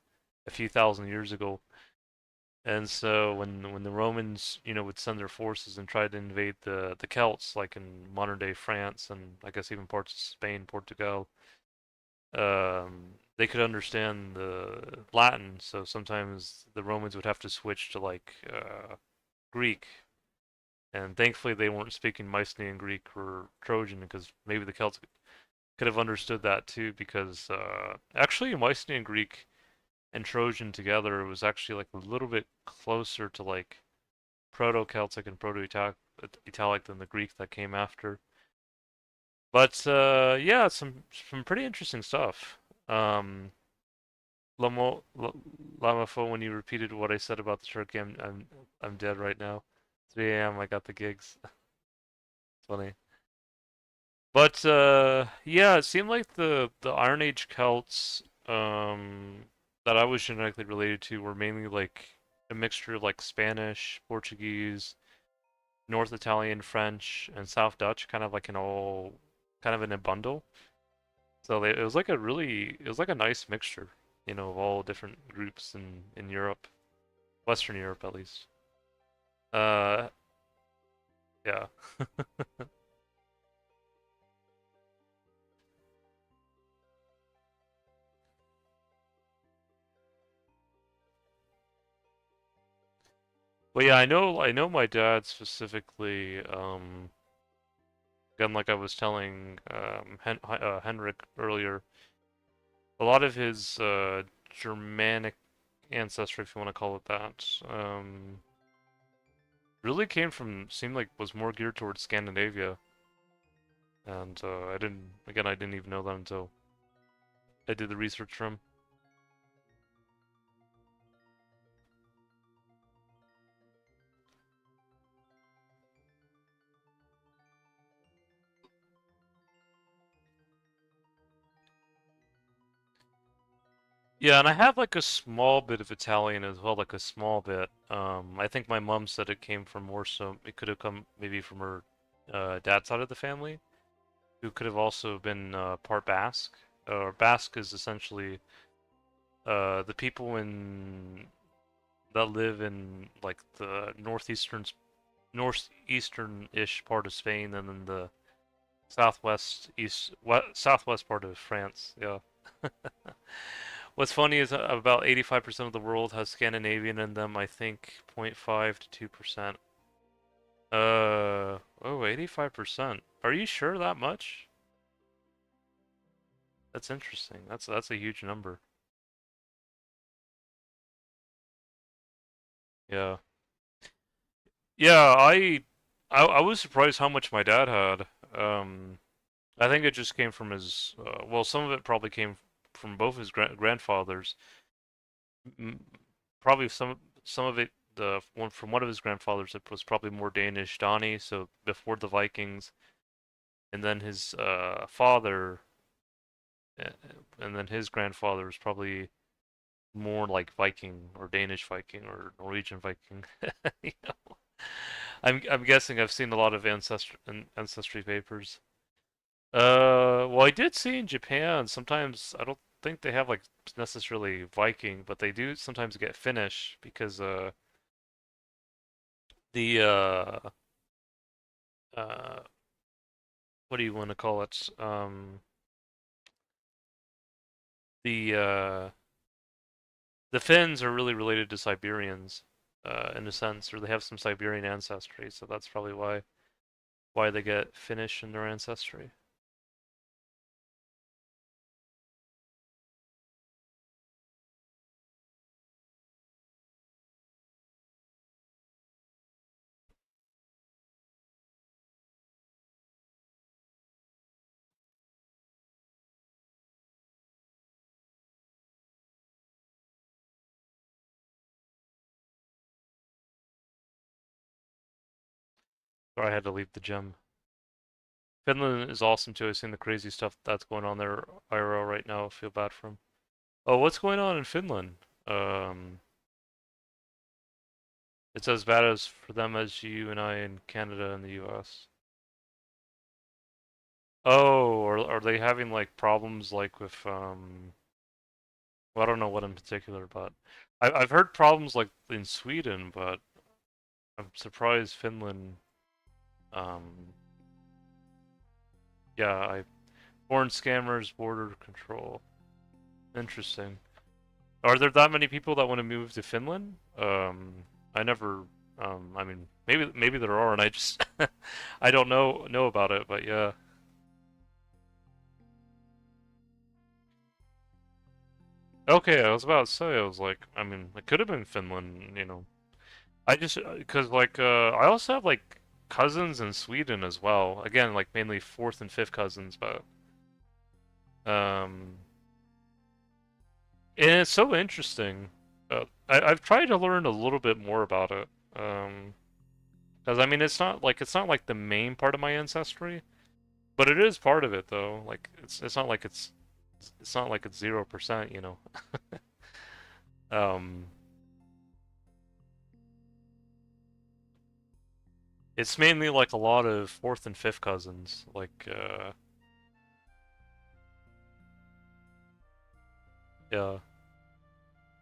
few thousand years ago. And so when the Romans, would send their forces and try to invade the Celts, like in modern day France and I guess even parts of Spain, Portugal, they could understand the Latin. So sometimes the Romans would have to switch to like Greek. And thankfully they weren't speaking Mycenaean Greek or Trojan because maybe the Celts could have understood that too because actually Mycenaean Greek and Trojan together was actually like a little bit closer to like Proto-Celtic and Proto-Italic than the Greek that came after. But yeah, some pretty interesting stuff. Um, Lamo, Lamafo, when you repeated what I said about the turkey, I'm dead right now. 3 a.m. I got the gigs. Funny. But yeah, it seemed like the Iron Age Celts that I was genetically related to were mainly like a mixture of like Spanish, Portuguese, North Italian, French, and South Dutch, kind of like kind of in a bundle. So it was like a nice mixture, of all different groups in Europe, Western Europe at least. Uh, yeah. But yeah, I know my dad specifically, again, like I was telling Henrik earlier, a lot of his Germanic ancestry, if you want to call it that, really seemed like was more geared towards Scandinavia. And I didn't even know that until I did the research for him. Yeah, and I have like a small bit of Italian as well, like a small bit. I think my mom said it came from more so it could have come maybe from her dad's side of the family, who could have also been part Basque. Basque is essentially the people in that live in like the northeastern-ish part of Spain, and then the southwest part of France. Yeah. What's funny is about 85% of the world has Scandinavian in them. I think 0.5 to 2%. Oh, 85%. Are you sure that much? That's interesting. That's a huge number. Yeah. Yeah, I was surprised how much my dad had. Um, I think it just came from his well, some of it probably came from both his grandfathers. M- Probably some of it the one from one of his grandfathers it was probably more Danish, Donnie, so before the Vikings, and then his father, uh, and then his grandfather was probably more like Viking or Danish Viking or Norwegian Viking. You know? I'm guessing I've seen a lot of ancestry papers. Well, I did see in Japan sometimes I don't think they have like necessarily Viking, but they do sometimes get Finnish because the uh what do you want to call it? The the Finns are really related to Siberians, in a sense, or they have some Siberian ancestry, so that's probably why they get Finnish in their ancestry. So I had to leave the gym. Finland is awesome too. I've seen the crazy stuff that's going on there IRL right now. I feel bad for him. Oh, what's going on in Finland? Um, it's as bad as for them as you and I in Canada and the US. Oh, are they having like problems like with well, I don't know what in particular, but I've heard problems like in Sweden, but I'm surprised Finland. Um, yeah, I foreign scammers, border control. Interesting. Are there that many people that want to move to Finland? I never. I mean, maybe there are, and I just I don't know about it, but yeah. Okay, I was about to say, I was like, I mean, it could have been Finland, you know. I just because like I also have like cousins in Sweden as well. Again, like mainly fourth and fifth cousins, but um, and it's so interesting. I've tried to learn a little bit more about it. Um, because I mean, it's not like the main part of my ancestry, but it is part of it though. Like it's not like it's 0%, you know. Um, it's mainly like a lot of fourth and fifth cousins. Like yeah,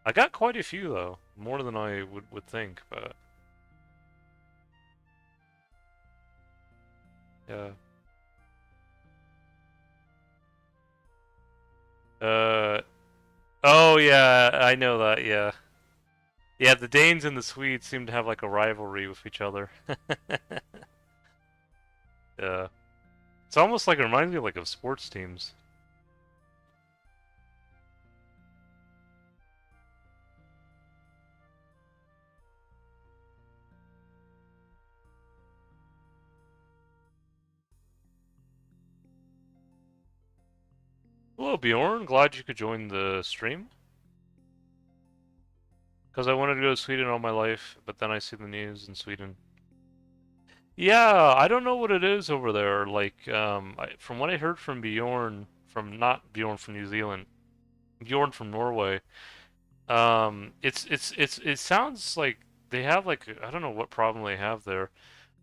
I got quite a few though, more than I would think. But yeah, uh, oh yeah, I know that. Yeah, yeah. The Danes and the Swedes seem to have like a rivalry with each other. Yeah, it's almost like it reminds me like of sports teams. Hello, Bjorn. Glad you could join the stream. Because I wanted to go to Sweden all my life, but then I see the news in Sweden. Yeah, I don't know what it is over there. Like, from what I heard from Bjorn, from not Bjorn from New Zealand, Bjorn from Norway. It sounds like they have like I don't know what problem they have there.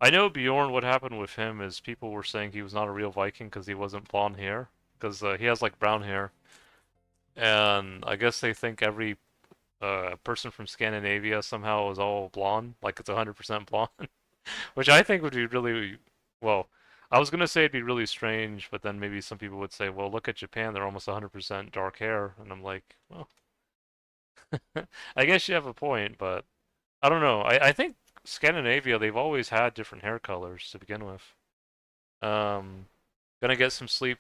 I know Bjorn. What happened with him is people were saying he was not a real Viking because he wasn't blonde hair, because he has like brown hair, and I guess they think every person from Scandinavia somehow is all blonde, like it's 100% blonde, which I think would be really well. I was gonna say it'd be really strange, but then maybe some people would say, well, look at Japan, they're almost 100% dark hair, and I'm like, well, I guess you have a point, but I don't know. I think Scandinavia, they've always had different hair colors to begin with. Um, Gonna get some sleep.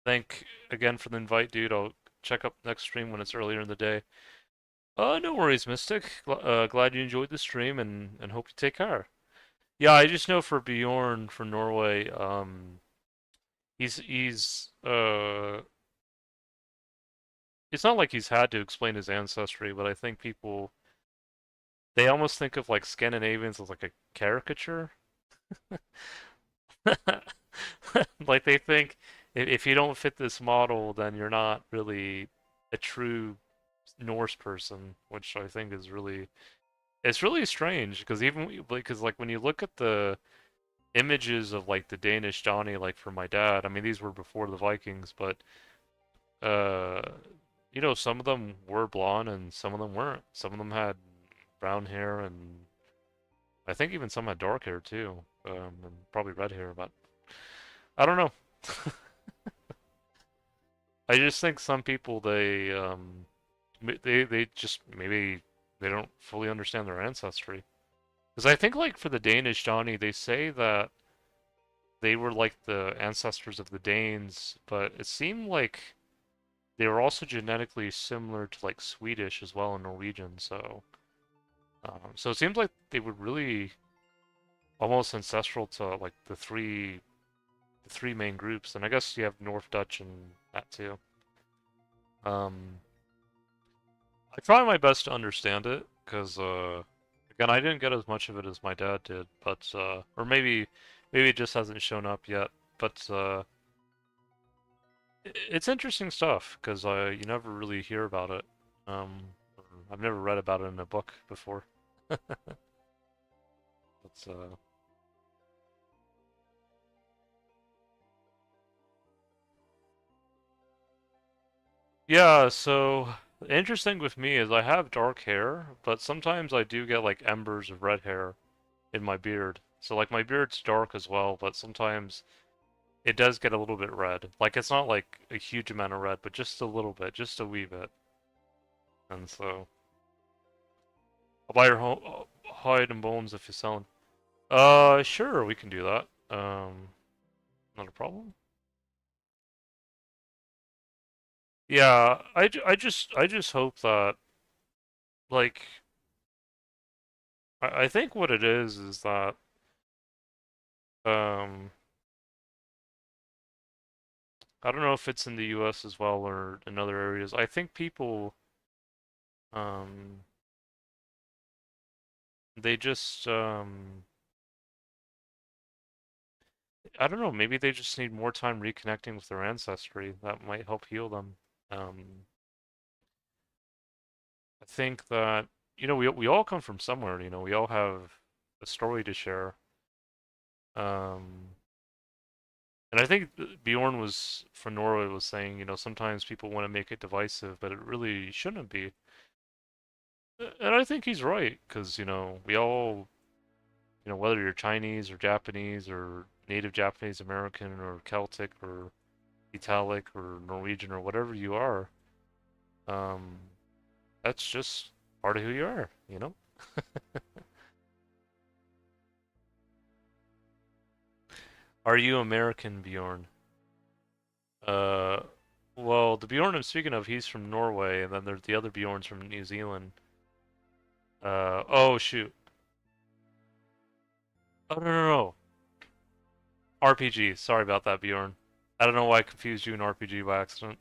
Thank again for the invite, dude. I'll check up next stream when it's earlier in the day. No worries, Mystic. Glad you enjoyed the stream and hope you take care. Yeah, I just know for Bjorn for Norway, he's it's not like he's had to explain his ancestry, but I think people they almost think of like Scandinavians as like a caricature. Like they think if you don't fit this model, then you're not really a true Norse person, which I think is really it's really strange because even because like when you look at the images of like the Danish Johnny, like for my dad, I mean these were before the Vikings, but uh, you know some of them were blonde and some of them weren't. Some of them had brown hair and I think even some had dark hair too, and probably red hair, but I don't know. I just think some people they just maybe they don't fully understand their ancestry. Because I think like for the Danish Johnny, they say that they were like the ancestors of the Danes, but it seemed like they were also genetically similar to like Swedish as well and Norwegian. So it seems like they were really almost ancestral to like the three main groups, and I guess you have North Dutch and that too. Um, I try my best to understand it because again I didn't get as much of it as my dad did, but or maybe it just hasn't shown up yet. But it's interesting stuff because you never really hear about it. I've never read about it in a book before. But yeah, so interesting with me is I have dark hair, but sometimes I do get like embers of red hair in my beard. So like my beard's dark as well, but sometimes it does get a little bit red. Like it's not like a huge amount of red, but just a little bit, just a wee bit. And so I'll buy your hide and bones if you're selling. Sure, we can do that. Not a problem. Yeah, I just hope that like I think what it is that um I don't know if it's in the US as well or in other areas. I think people um they just I don't know, maybe they just need more time reconnecting with their ancestry. That might help heal them. I think that we all come from somewhere, we all have a story to share. Um and I think Bjorn was from Norway was saying, sometimes people want to make it divisive, but it really shouldn't be. And I think he's right, because, we all, whether you're Chinese or Japanese or native Japanese American or Celtic or Italic or Norwegian or whatever you are, um, that's just part of who you are. Are you American, Bjorn? Uh, well, the Bjorn I'm speaking of, he's from Norway, and then there's the other Bjorns from New Zealand. Oh shoot. Oh no no no. RPG. Sorry about that, Bjorn. I don't know why I confused you and RPG by accident.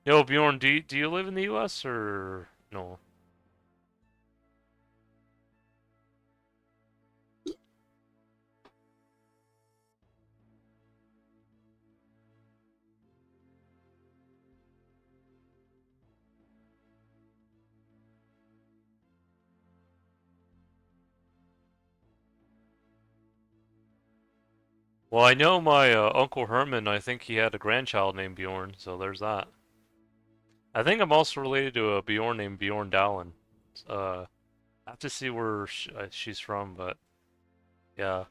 Yo, Bjorn, do you live in the US or no? Well, I know my Uncle Herman, I think he had a grandchild named Bjorn, so there's that. I think I'm also related to a Bjorn named Bjorn Dallin. I have to see where she's from, but yeah.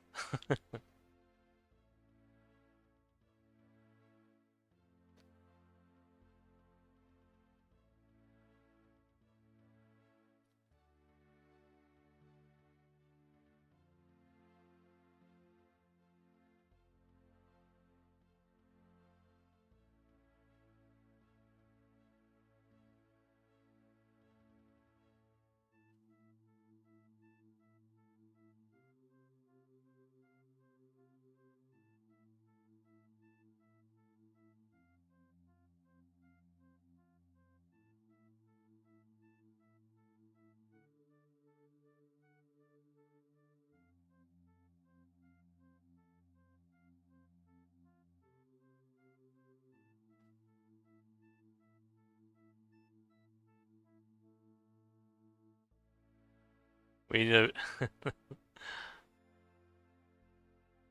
We need a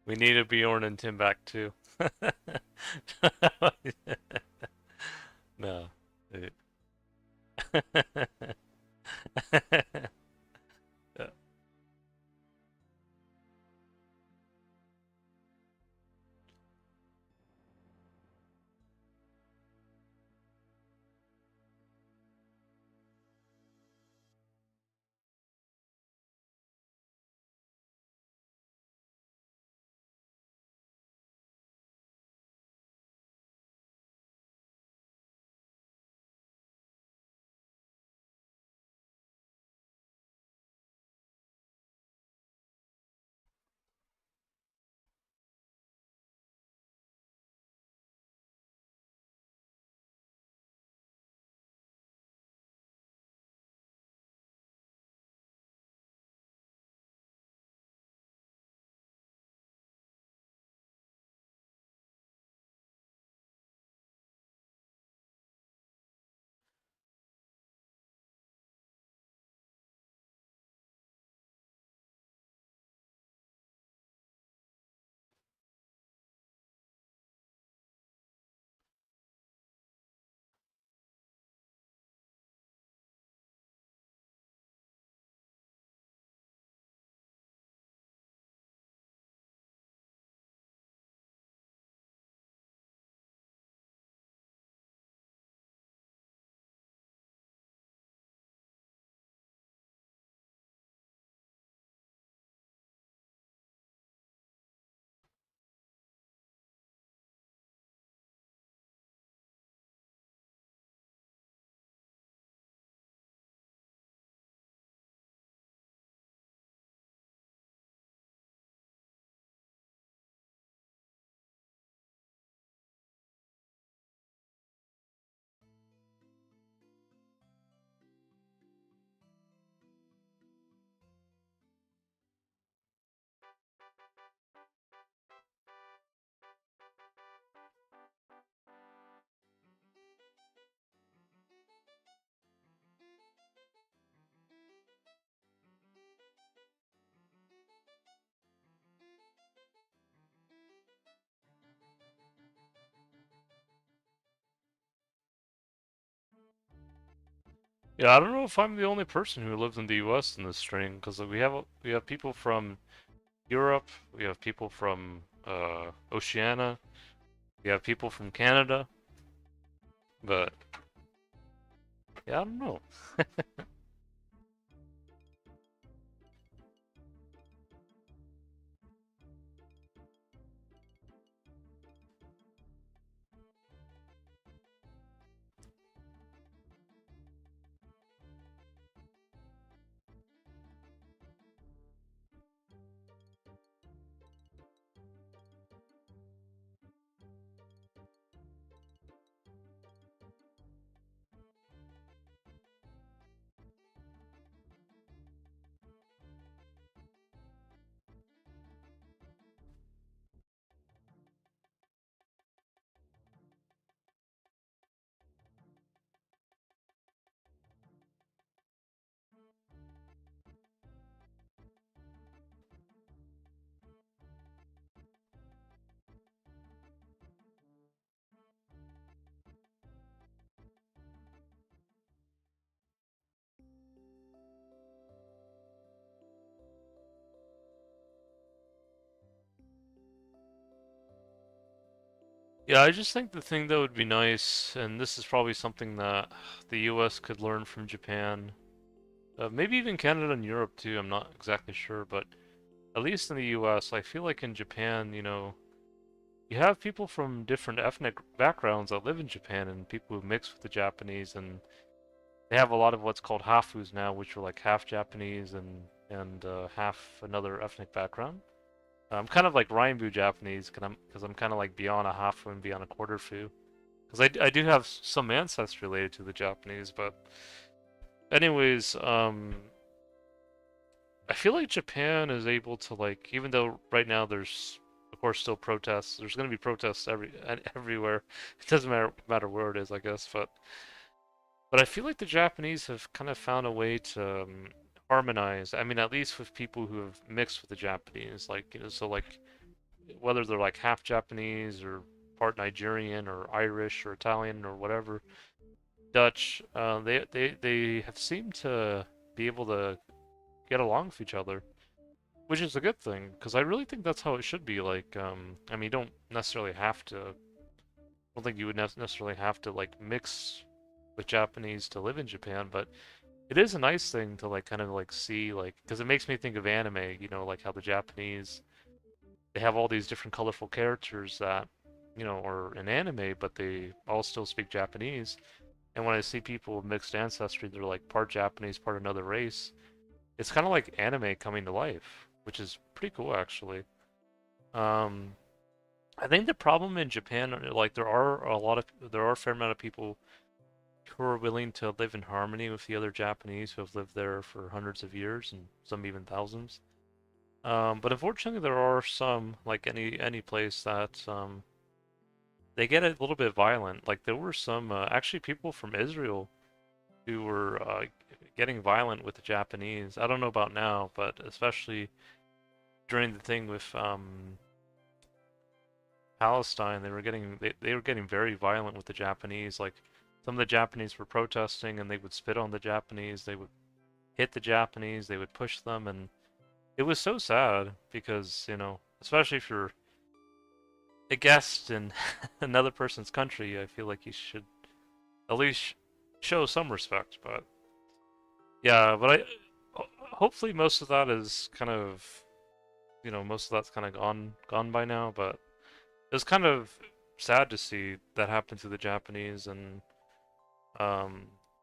we need a Bjorn and Tim back too. No. Yeah, I don't know if I'm the only person who lives in the U.S. in this string, because we have people from Europe, we have people from Oceania, we have people from Canada, but yeah, I don't know. Yeah, I just think the thing that would be nice, and this is probably something that the US could learn from Japan, maybe even Canada and Europe too, I'm not exactly sure, but at least in the US, I feel like in Japan, you have people from different ethnic backgrounds that live in Japan and people who mix with the Japanese, and they have a lot of what's called hafus now, which are like half Japanese and half another ethnic background. I'm kind of like Rainbow Japanese, because I'm kind of like beyond a hafu and beyond a quarter fu. Because I do have some ancestry related to the Japanese, but anyways, I feel like Japan is able to like, even though right now there's of course still protests. There's going to be protests everywhere. It doesn't matter where it is, I guess. But I feel like the Japanese have kind of found a way to harmonize. I mean, at least with people who have mixed with the Japanese, like so like whether they're like half Japanese or part Nigerian or Irish or Italian or whatever, Dutch, they have seemed to be able to get along with each other. Which is a good thing, because I really think that's how it should be. Like, I mean, you don't necessarily have to. I don't think you would necessarily have to like mix with Japanese to live in Japan, but it is a nice thing to like kind of like see like, because it makes me think of anime. Like how the Japanese they have all these different colorful characters that are in anime, but they all still speak Japanese. And when I see people with mixed ancestry, they're like part Japanese, part another race. It's kind of like anime coming to life, which is pretty cool actually. Um, I think the problem in Japan, like there are a fair amount of people who are willing to live in harmony with the other Japanese who have lived there for hundreds of years and some even thousands. But unfortunately, there are some, like any place that they get a little bit violent. Like there were some actually people from Israel who were getting violent with the Japanese. I don't know about now, but especially during the thing with Palestine, they were getting very violent with the Japanese. Like some of the Japanese were protesting and they would spit on the Japanese, they would hit the Japanese, they would push them, and it was so sad because, especially if you're a guest in another person's country, I feel like you should at least show some respect. But yeah, but hopefully most of that is kind of, most of that's kind of gone by now, but it was kind of sad to see that happen to the Japanese, um,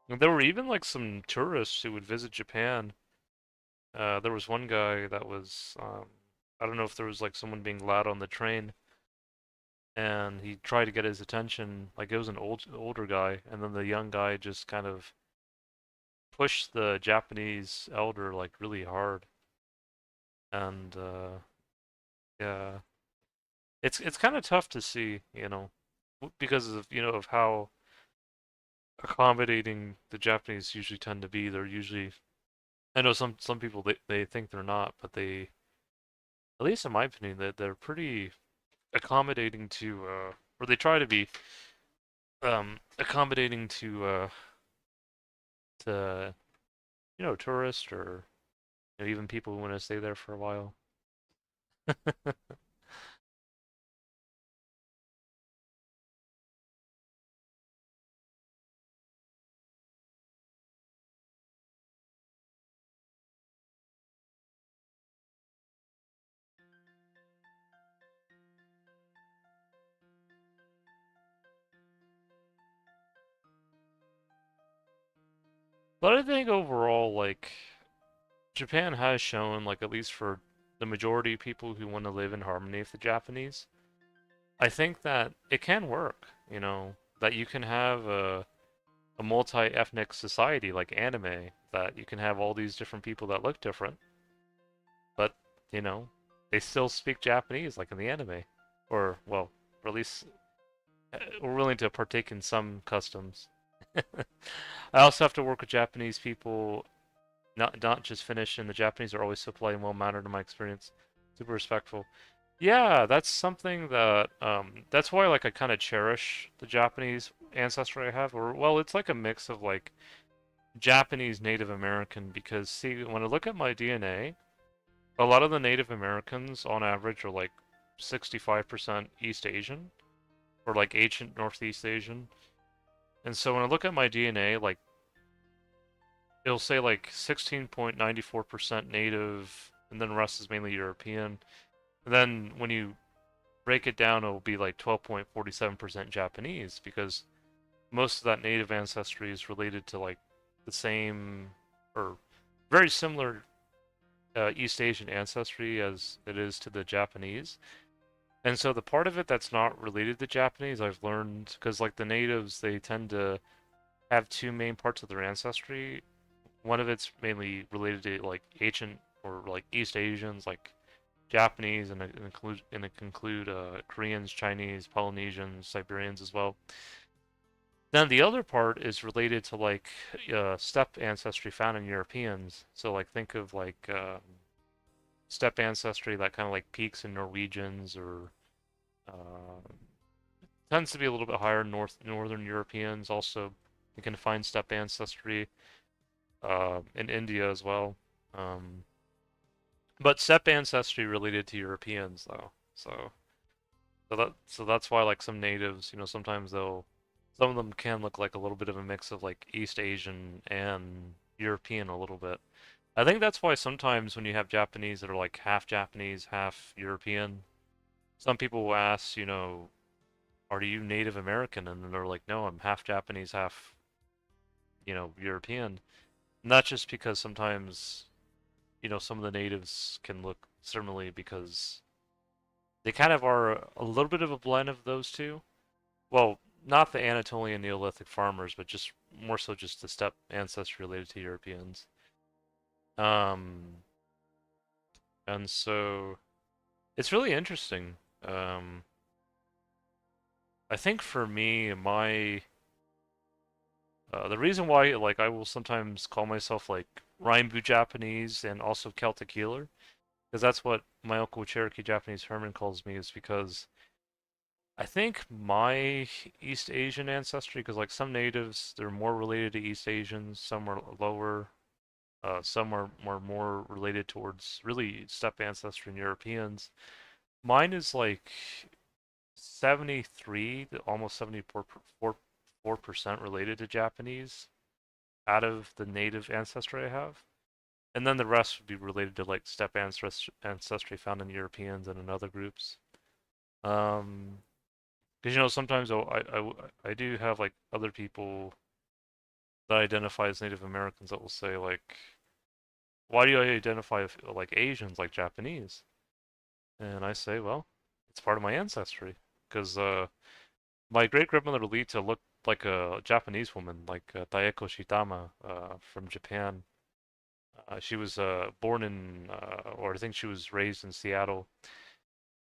and there were even like some tourists who would visit Japan. There was one guy that was, I don't know if there was like someone being loud on the train, and he tried to get his attention. Like it was an older guy, and then the young guy just kind of pushed the Japanese elder like really hard, and yeah, it's kind of tough to see, because of of how accommodating the Japanese usually tend to be. They're usually, I know some people they think they're not, but at least in my opinion, that they're pretty accommodating to or they try to be accommodating to tourists or even people who want to stay there for a while. But I think overall, like Japan has shown, like at least for the majority of people who want to live in harmony with the Japanese, I think that it can work. That you can have a multi-ethnic society like anime, that you can have all these different people that look different, but you know, they still speak Japanese like in the anime, or well, or at least we're willing to partake in some customs. I also have to work with Japanese people, not just Finnish, and the Japanese are always so polite and well mannered in my experience, super respectful. Yeah, that's something that that's why like I kind of cherish the Japanese ancestry I have, or well, it's like a mix of like Japanese Native American because see, when I look at my DNA, a lot of the Native Americans on average are like 65% East Asian. or like ancient Northeast Asian. And so when I look at my DNA, like it'll say like 16.94% native, and then the rest is mainly European. And then when you break it down, it'll be like 12.47% Japanese because most of that native ancestry is related to like the same or very similar East Asian ancestry as it is to the Japanese. And so the part of it that's not related to Japanese, I've learned because like the natives, they tend to have two main parts of their ancestry. One of it's mainly related to like ancient or like East Asians, like Japanese, and it include Koreans, Chinese, Polynesians, Siberians as well. Then the other part is related to like steppe ancestry found in Europeans. So like think of like steppe ancestry that kind of like peaks in Norwegians or uh, tends to be a little bit higher in northern Europeans. Also, you can find steppe ancestry in India as well. Um, but steppe ancestry related to Europeans though. So that's why like some natives, sometimes some of them can look like a little bit of a mix of like East Asian and European a little bit. I think that's why sometimes when you have Japanese that are like half Japanese, half European, some people will ask, are you Native American? And then they're like, no, I'm half Japanese, half, European. And that's just because sometimes, some of the natives can look similarly because they kind of are a little bit of a blend of those two. Well, not the Anatolian Neolithic farmers, but just more so just the steppe ancestry related to Europeans. Um, and so it's really interesting. I think for me, the reason why like I will sometimes call myself like Rainbow Japanese and also Celtic healer, because that's what my uncle Cherokee Japanese Herman calls me, is because I think my East Asian ancestry, because like some natives, they're more related to East Asians, some are lower, some are more related towards really steppe ancestry and Europeans. Mine is like 73, almost 74% related to Japanese out of the native ancestry I have. And then the rest would be related to like steppe ancestry found in Europeans and in other groups. Um, because sometimes I do have like other people that identify as Native Americans that will say like, why do you identify like Asians like Japanese? And I say, well, it's part of my ancestry because my great grandmother Lita looked like a Japanese woman, like Taeko Shitama from Japan. She was born in, or I think she was raised in Seattle.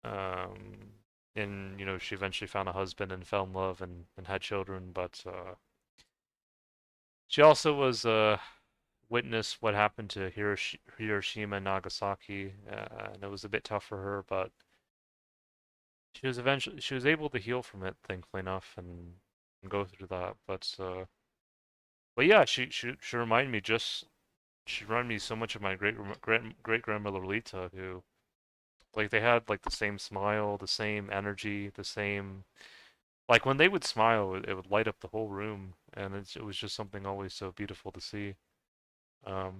Um, and she eventually found a husband and fell in love and had children, but she also was witnessed what happened to Hiroshima and Nagasaki, and it was a bit tough for her, but she was able to heal from it, thankfully enough, and go through that. But yeah, she reminded me so much of my great grandmother Lita, who like they had like the same smile, the same energy, the same like when they would smile, it would light up the whole room, and it was just something always so beautiful to see.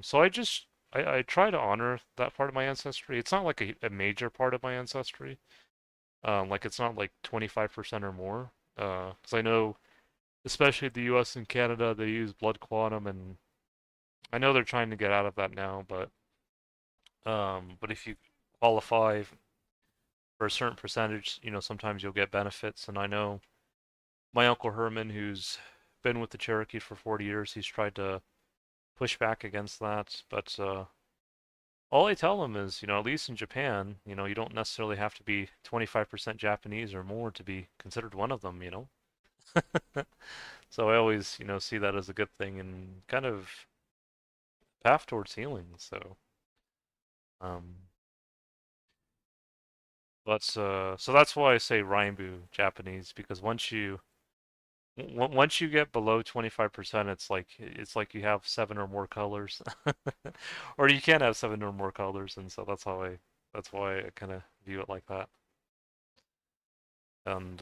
So I try to honor that part of my ancestry. It's not like a major part of my ancestry. Like it's not like 25% or more. Because I know, especially the U.S. and Canada, they use blood quantum, and I know they're trying to get out of that now. But if you qualify for a certain percentage, sometimes you'll get benefits. And I know my uncle Herman, who's been with the Cherokee for 40 years, he's tried to push back against that, but all I tell him is, at least in Japan, you don't necessarily have to be 25% Japanese or more to be considered one of them. So I always, see that as a good thing and kind of path towards healing. Um, so that's why I say Rainbow Japanese because once you get below 25%, it's like you have seven or more colors, or you can have seven or more colors, and so that's why I kind of view it like that. And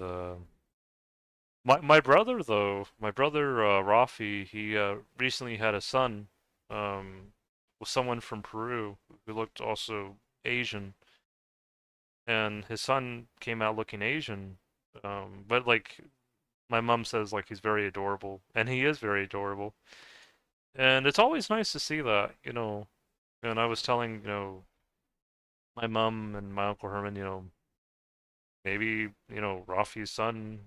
My brother though, my brother Rafi, he recently had a son with someone from Peru who looked also Asian, and his son came out looking Asian. But like my mom says, like he's very adorable, and he is very adorable. And it's always nice to see that, you know. And I was telling, you know, my mom and my Uncle Herman, you know, maybe, you know, Rafi's son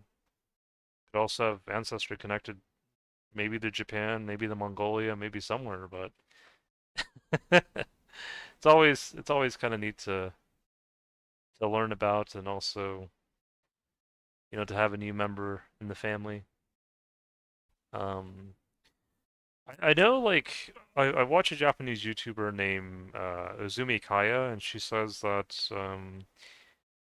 could also have ancestry connected, maybe to Japan, maybe to Mongolia, maybe somewhere, but it's always kind of neat to learn about and also, you know, to have a new member in the family. Um, I know like I watch a Japanese YouTuber named Uzumi Kaya, and she says that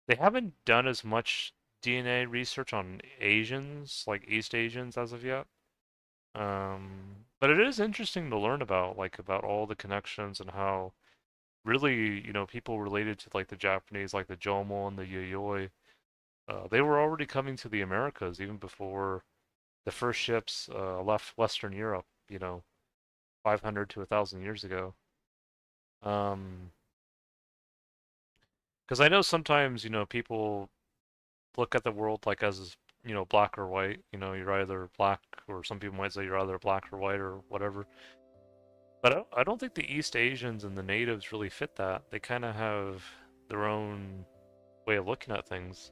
they haven't done as much DNA research on Asians, like East Asians, as of yet. But it is interesting to learn about, like about all the connections and how really, you know, people related to like the Japanese, like the Jomo and the Yayoi, they were already coming to the Americas even before the first ships left Western Europe, you know, 500 to 1,000 years ago. Um, because I know sometimes, you know, people look at the world like as, you know, black or white. You know, you're either black, or some people might say you're either black or white or whatever. But I don't think the East Asians and the natives really fit that. They kind of have their own way of looking at things.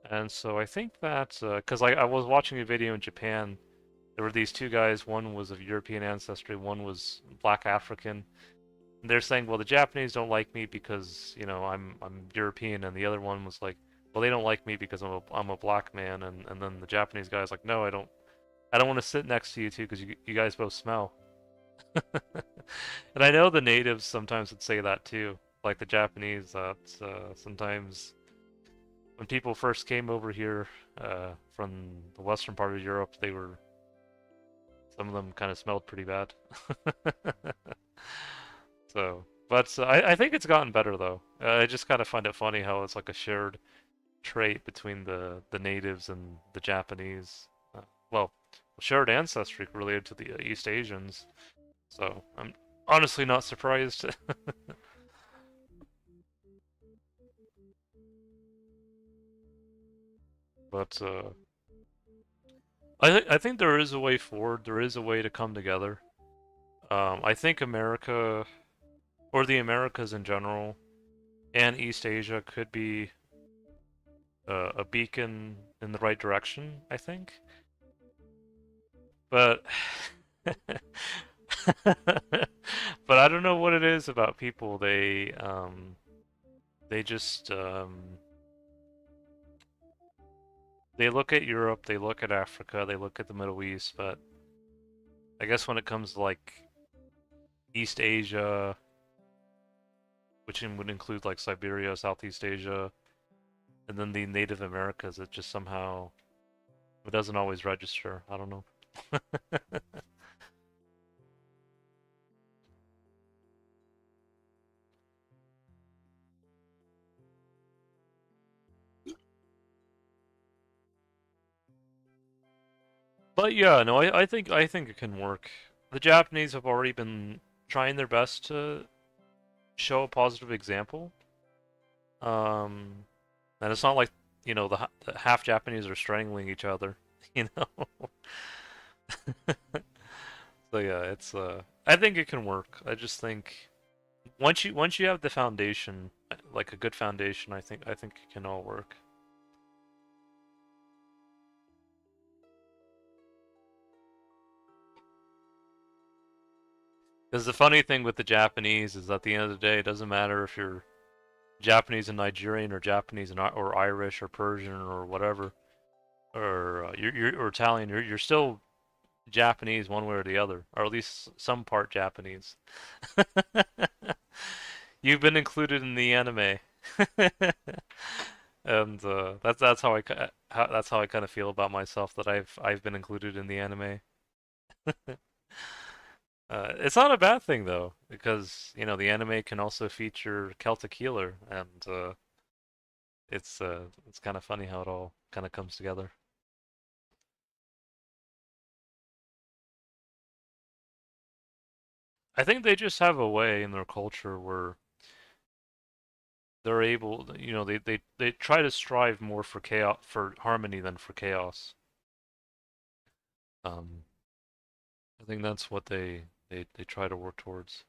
And so I think that, because I was watching a video in Japan, there were these two guys, one was of European ancestry, one was black African. And they're saying, well, the Japanese don't like me because, you know, I'm European, and the other one was like, well, they don't like me because I'm a black man, and then the Japanese guy's like, no, I don't want to sit next to you two because you guys both smell. And I know the natives sometimes would say that too, like the Japanese, that sometimes when people first came over here from the western part of Europe, some of them kind of smelled pretty bad. So, but I think it's gotten better though. I just kind of find it funny how it's like a shared trait between the natives and the Japanese. Well, shared ancestry related to the East Asians. So I'm honestly not surprised. But I think there is a way forward. There is a way to come together. I think America, or the Americas in general, and East Asia could be a beacon in the right direction, I think. But but I don't know what it is about people. They just they look at Europe, they look at Africa, they look at the Middle East, but I guess when it comes to like East Asia, which would include like Siberia, Southeast Asia, and then the Native Americas, it just somehow it doesn't always register. I don't know. But yeah, no, I think it can work. The Japanese have already been trying their best to show a positive example. Um, and it's not like, you know, the half Japanese are strangling each other, you know. So yeah, it's I think it can work. I just think once you have the foundation, like a good foundation, I think it can all work. Because the funny thing with the Japanese is at the end of the day, it doesn't matter if you're Japanese and Nigerian, or Japanese and or Irish or Persian or whatever, or you're or Italian. You're still Japanese one way or the other, or at least some part Japanese. You've been included in the anime, and that's that's how I kind of feel about myself, that I've been included in the anime. It's not a bad thing though, because you know the anime can also feature Celtic healer, and it's kind of funny how it all kind of comes together. I think they just have a way in their culture where they're able, they try to strive more for chaos, for harmony than for chaos. Um, I think that's what they try to work towards.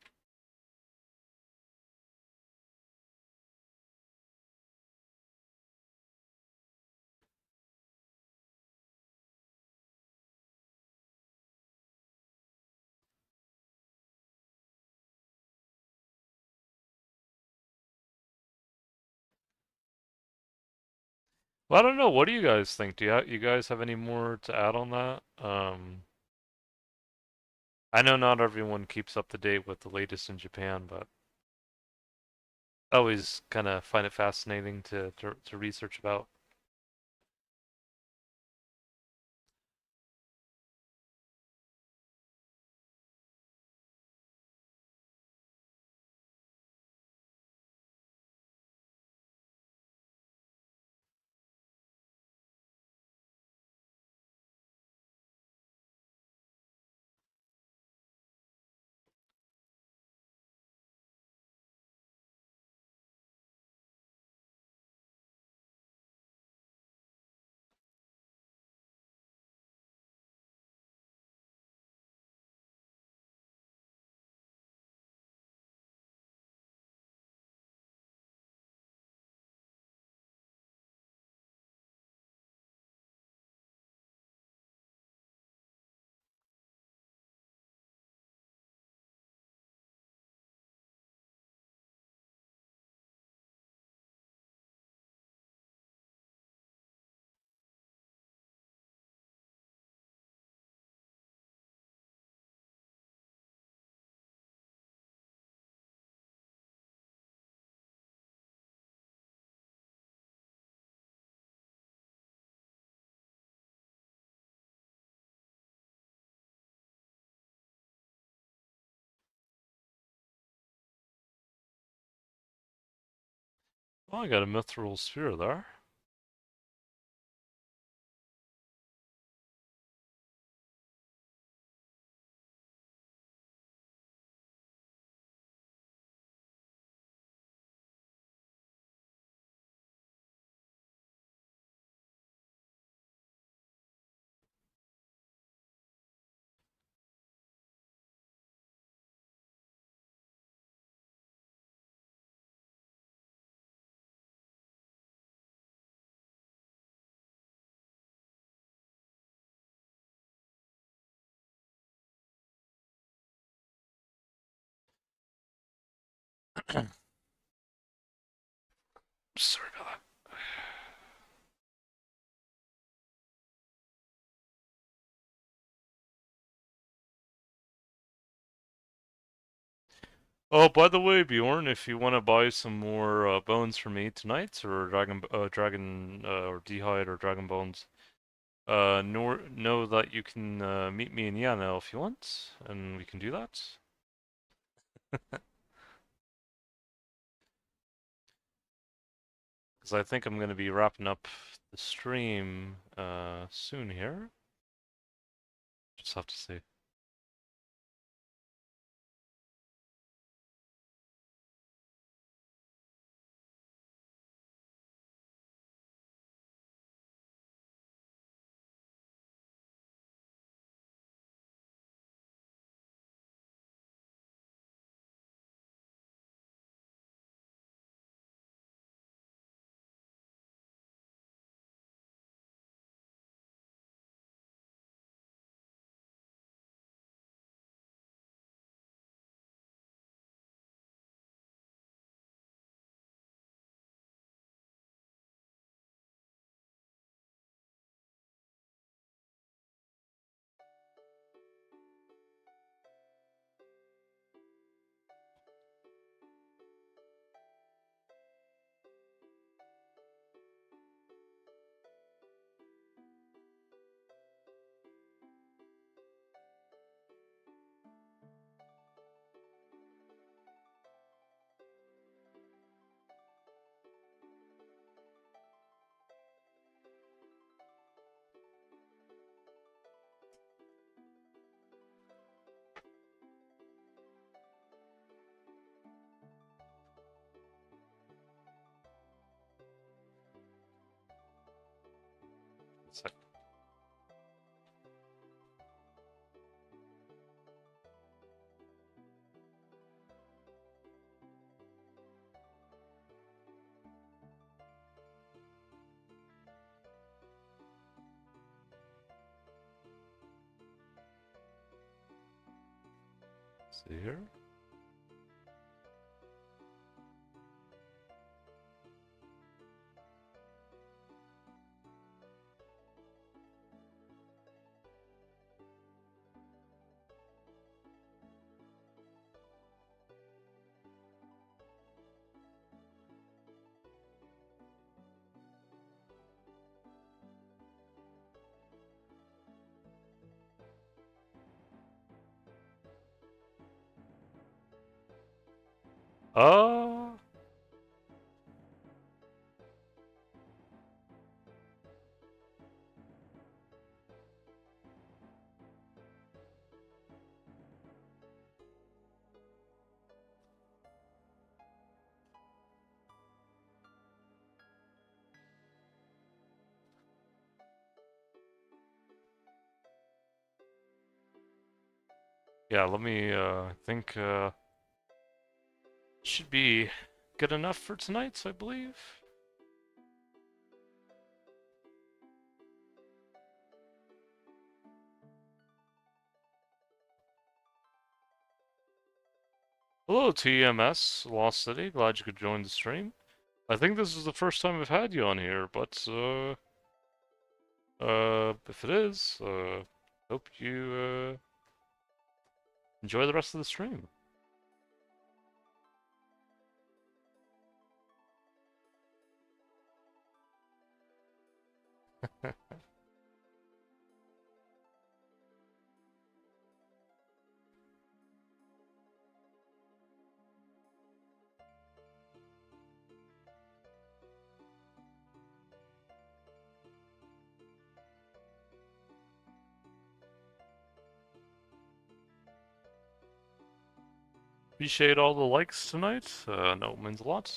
Well, I don't know. What do you guys think? You guys have any more to add on that? I know not everyone keeps up to date with the latest in Japan, but I always kind of find it fascinating to research about. Well, I got a mithril sphere there. Sorry about that. Oh, by the way, Bjorn, if you want to buy some more bones for me tonight, or or D'hide or dragon bones, know that you can meet me in Yana if you want, and we can do that. Because I think I'm going to be wrapping up the stream soon here. Just have to see. See here. Uh, yeah, let me, think, should be good enough for tonight, I believe. Hello, TMS, Lost City. Glad you could join the stream. I think this is the first time I've had you on here, but, if it is, hope you, enjoy the rest of the stream. Appreciate all the likes tonight. No, it means a lot.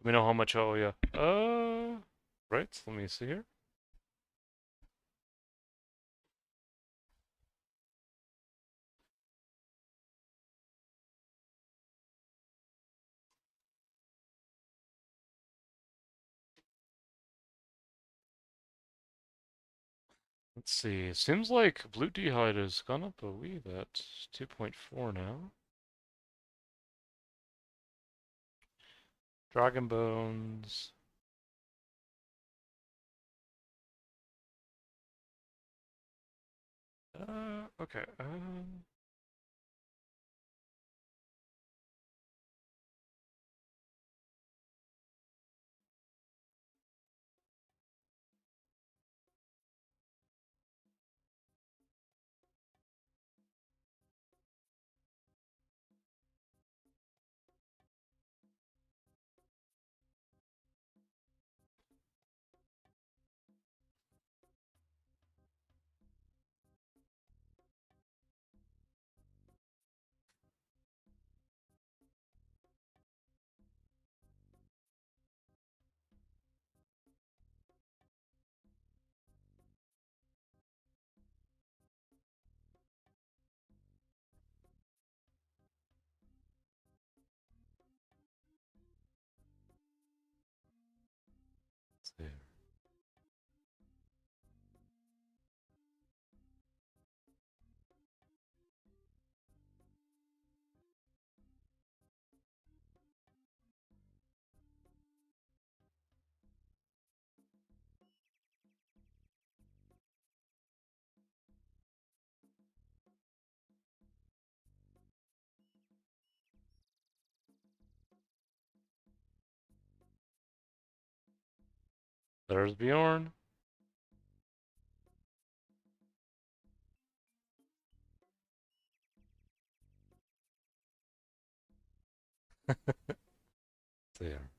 Let me know how much I owe you. Right, let me see here. Let's see. Seems like blue d'hide has gone up a wee bit. 2.4 now. Dragon bones. Okay. There's Bjorn. There.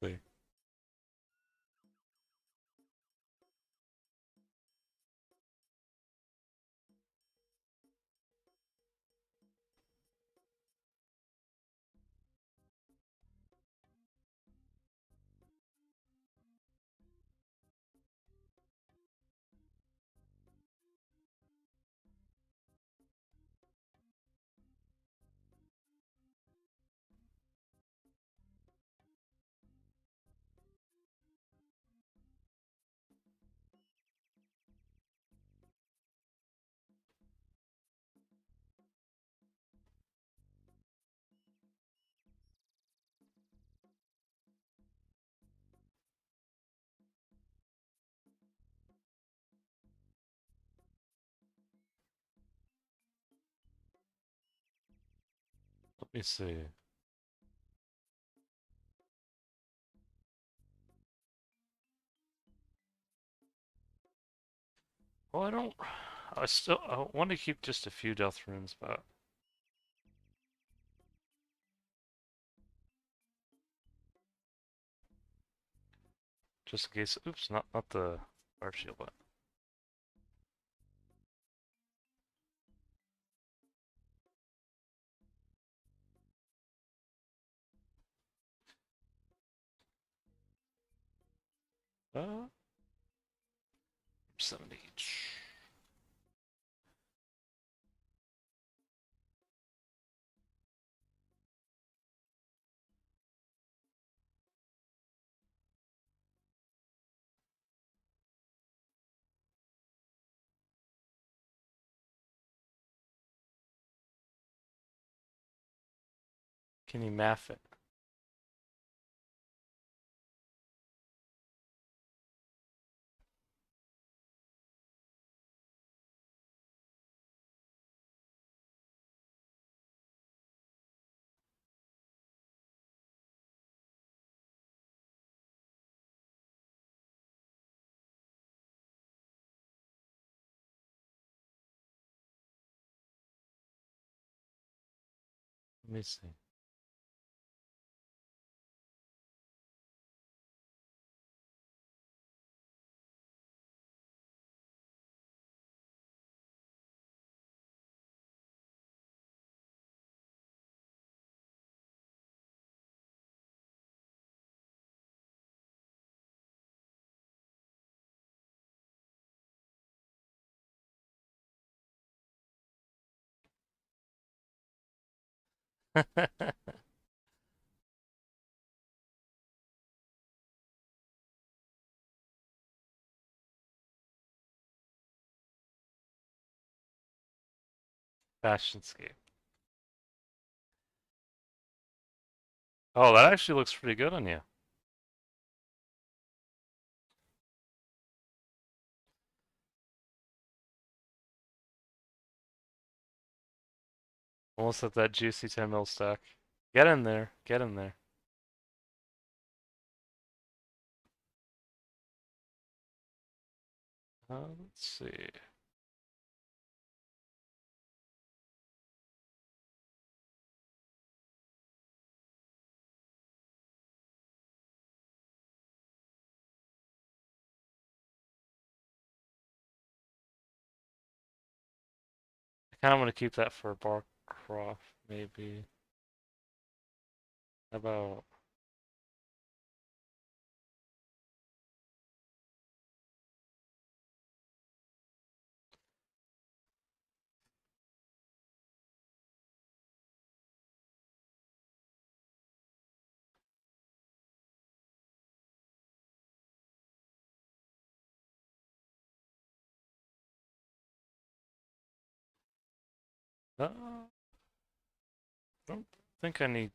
See. Let me see. Well, I don't. I want to keep just a few death runes, but just in case. Oops, not the fire shield, but. Uh, 70 each. Can you math it? Let me see. Fashionscape. Oh, that actually looks pretty good on you. Almost at that juicy 10 mil stack. Get in there. Get in there. Let's see. Kinda wanna keep that for Barcroft, maybe. How about I don't think I need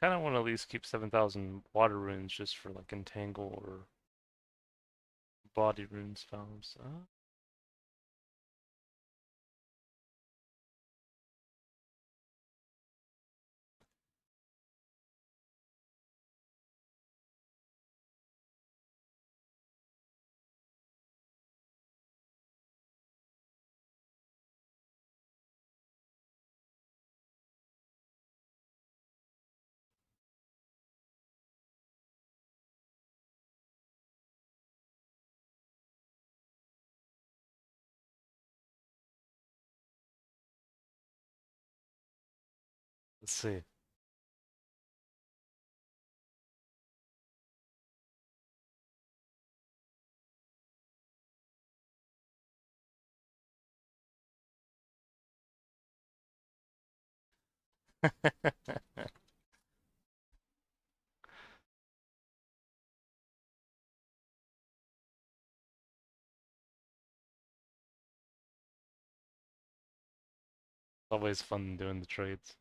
kinda wanna at least keep 7,000 water runes just for like entangle or body rune spells. Let's see. Always fun doing the trades.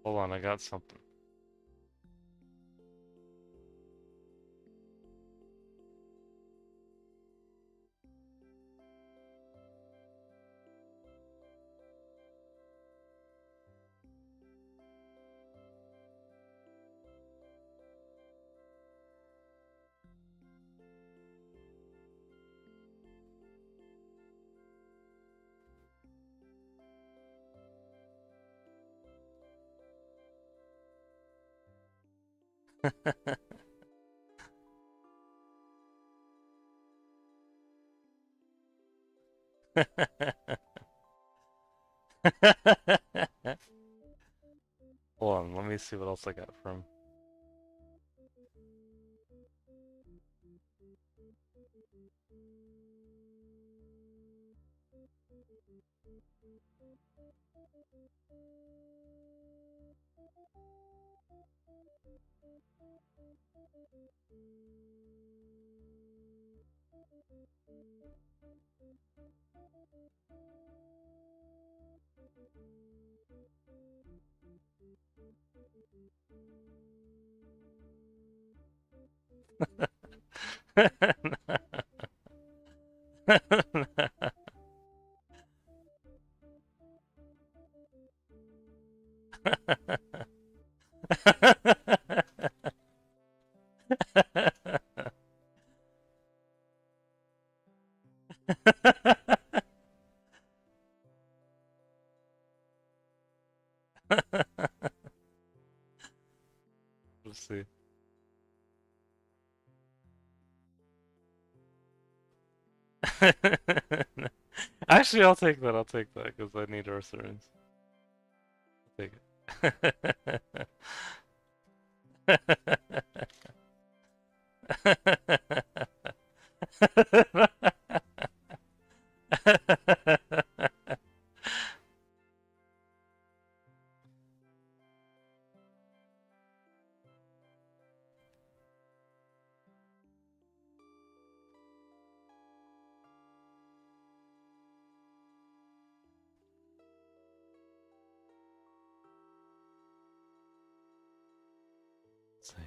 Hold on, I got something. Hold on, let me see what else I got from. Let's see. Actually, I'll take that. I'll take that because I need Earth runes. I'll take it. Let's see.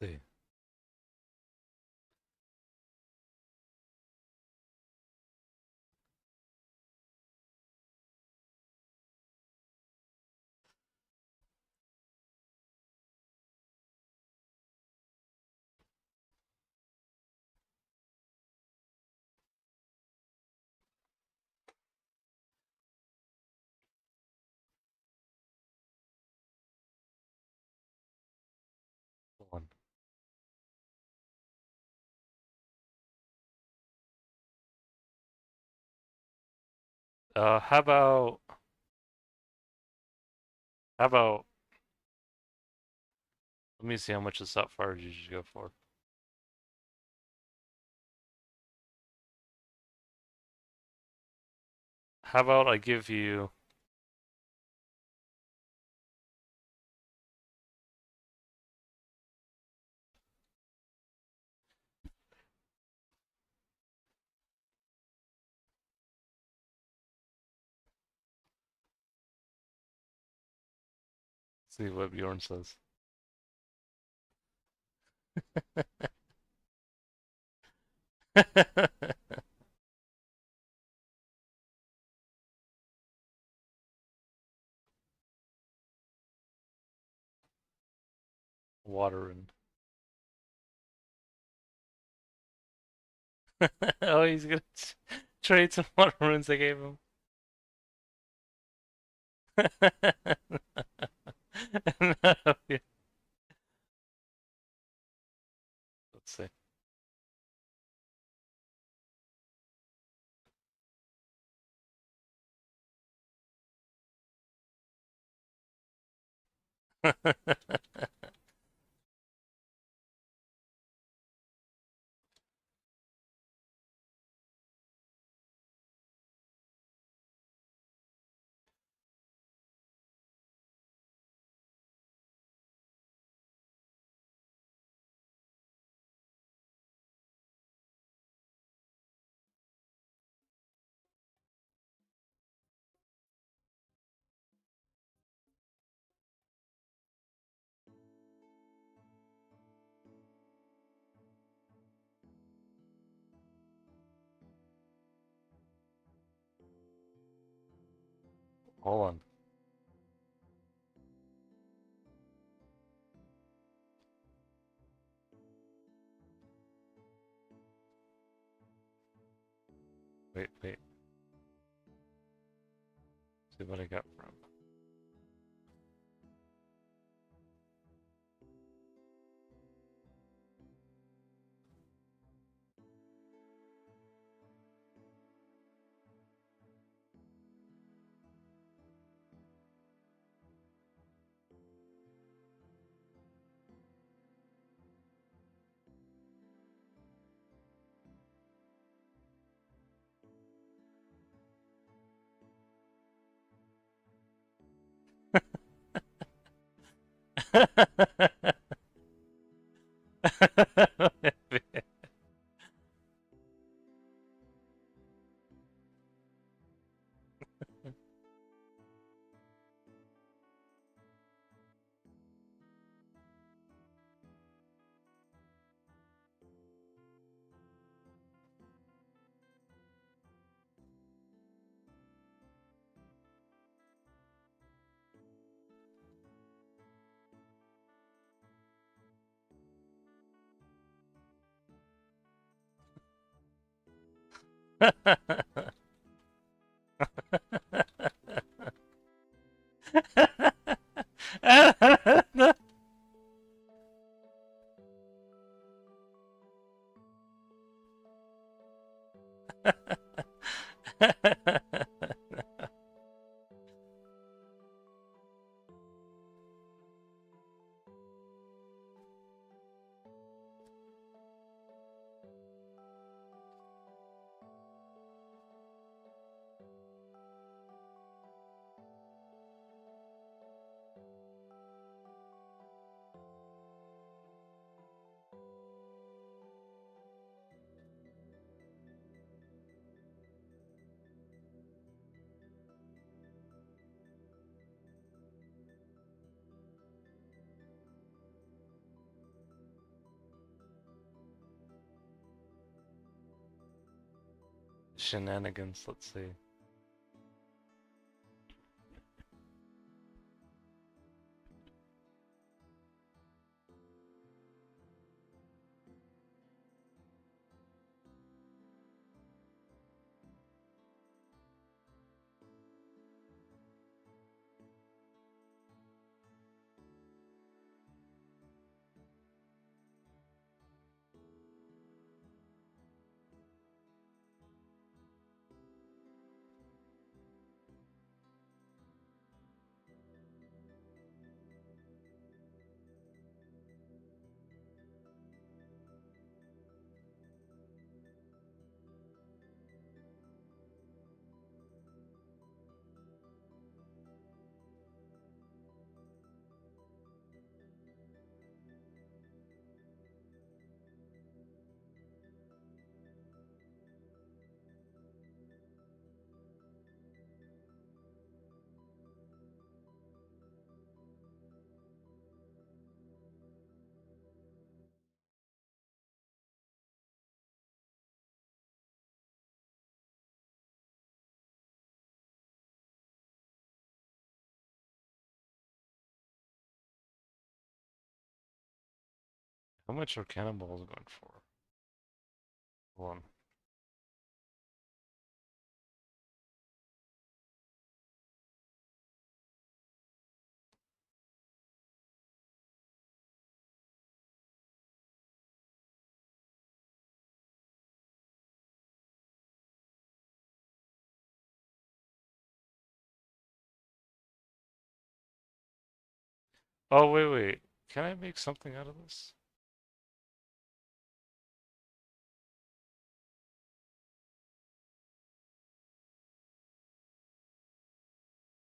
See. Hold on. How about, let me see how much this fire did you go for? How about I give you, see what Bjorn says. Water and oh, he's gonna trade some water runes I gave him. No, yeah. Let's see. Hold on. Wait. See what I got from. Shenanigans, let's see. How much are cannonballs going for? One. Oh, wait, wait. Can I make something out of this?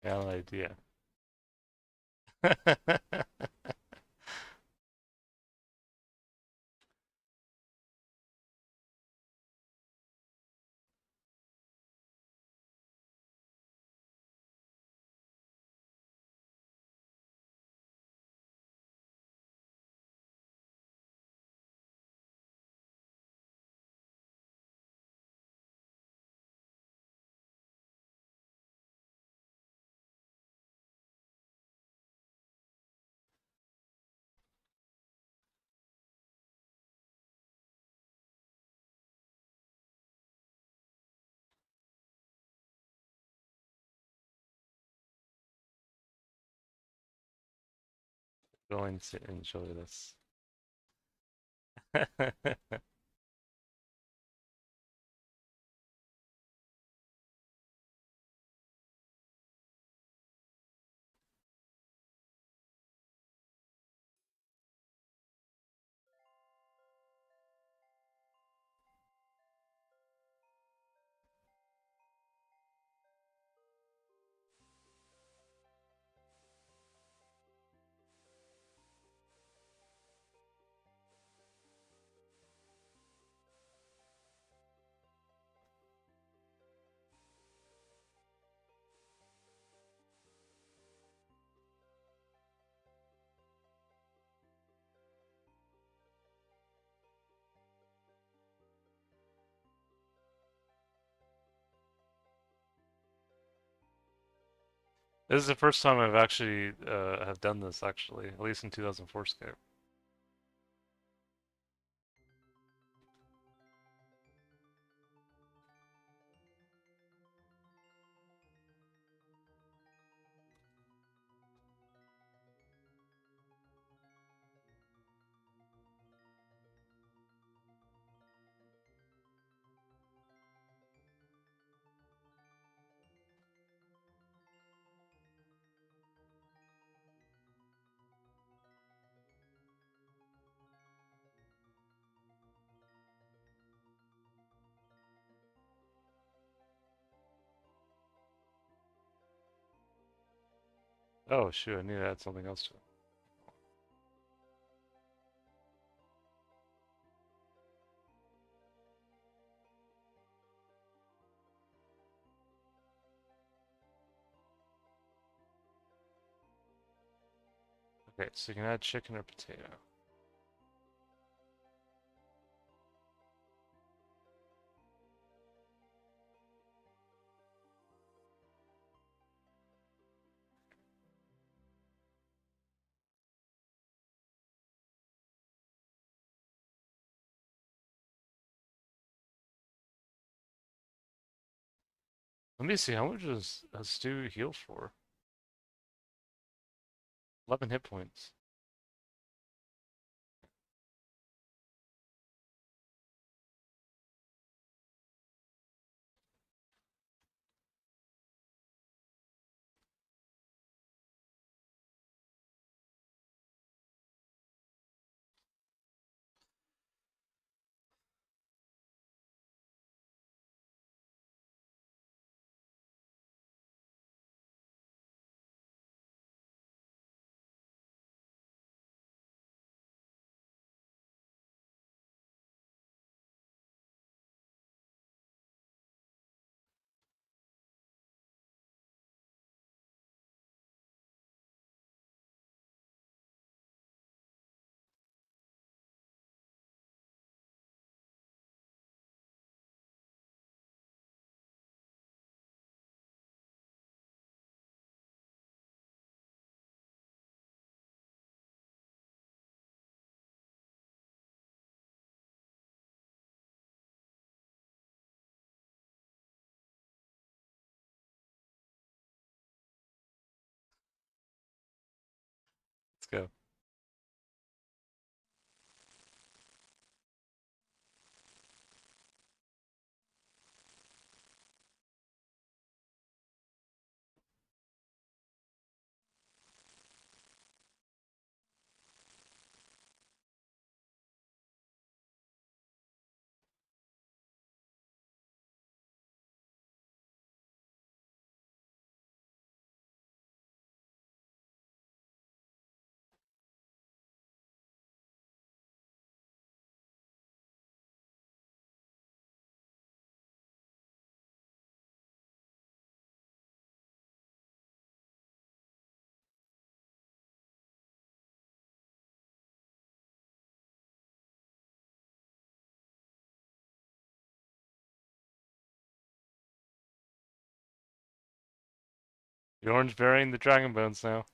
Got an idea. Going to enjoy this. This is the first time I've actually have done this actually, at least in 2004Scape. Oh shoot, I need to add something else to it. Okay, so you can add chicken or potato. Let me see, how much does Stu heal for? 11 hit points. Let's go. The orange burying the dragon bones now.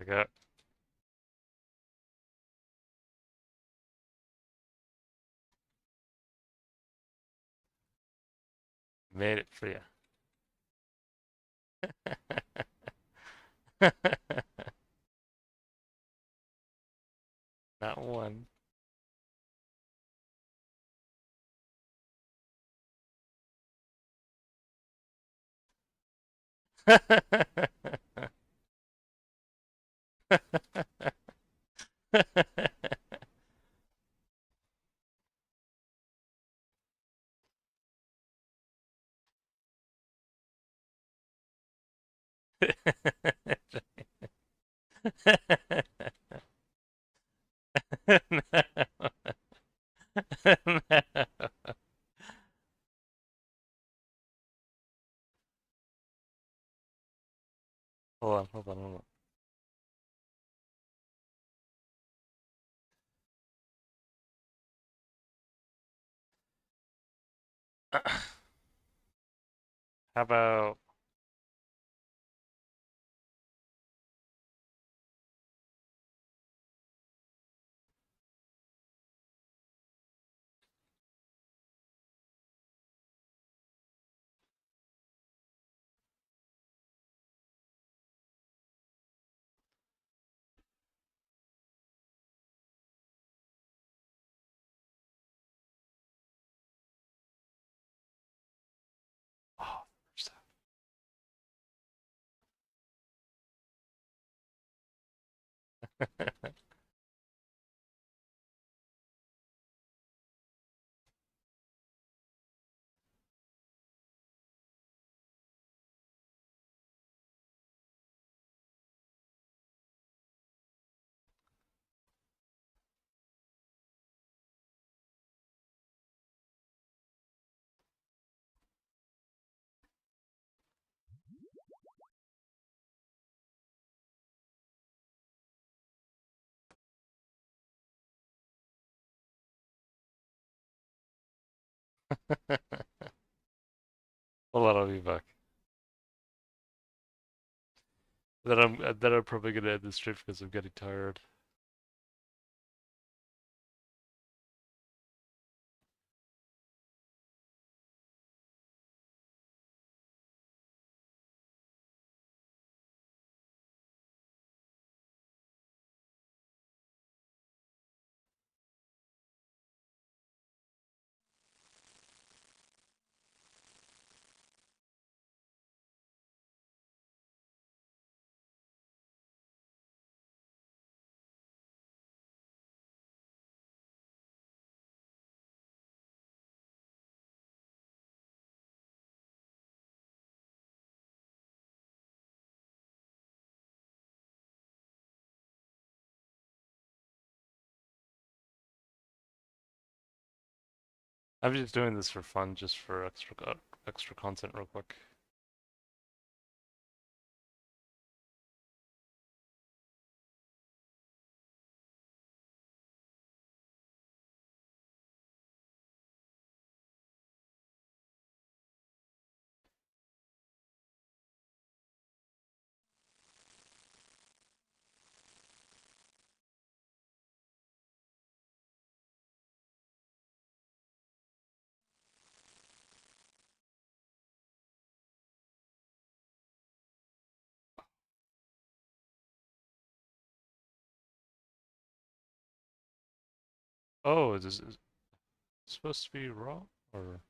I got made it for you. Not one. Hold on, hold on, hold on. How about oh, Hold on, I'll be back. Then I'm probably gonna end this stream because I'm getting tired. I'm just doing this for fun, just for extra content real quick. Oh, is it supposed to be raw? Or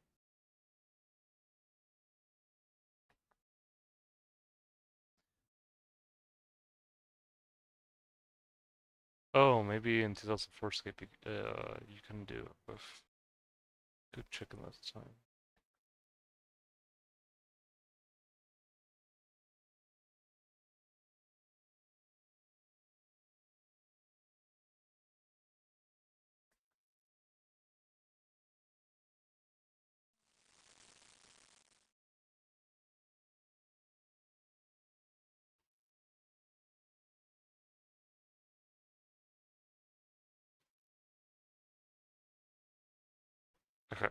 oh, maybe in 2004Scape you can do it with good chicken this time. Okay.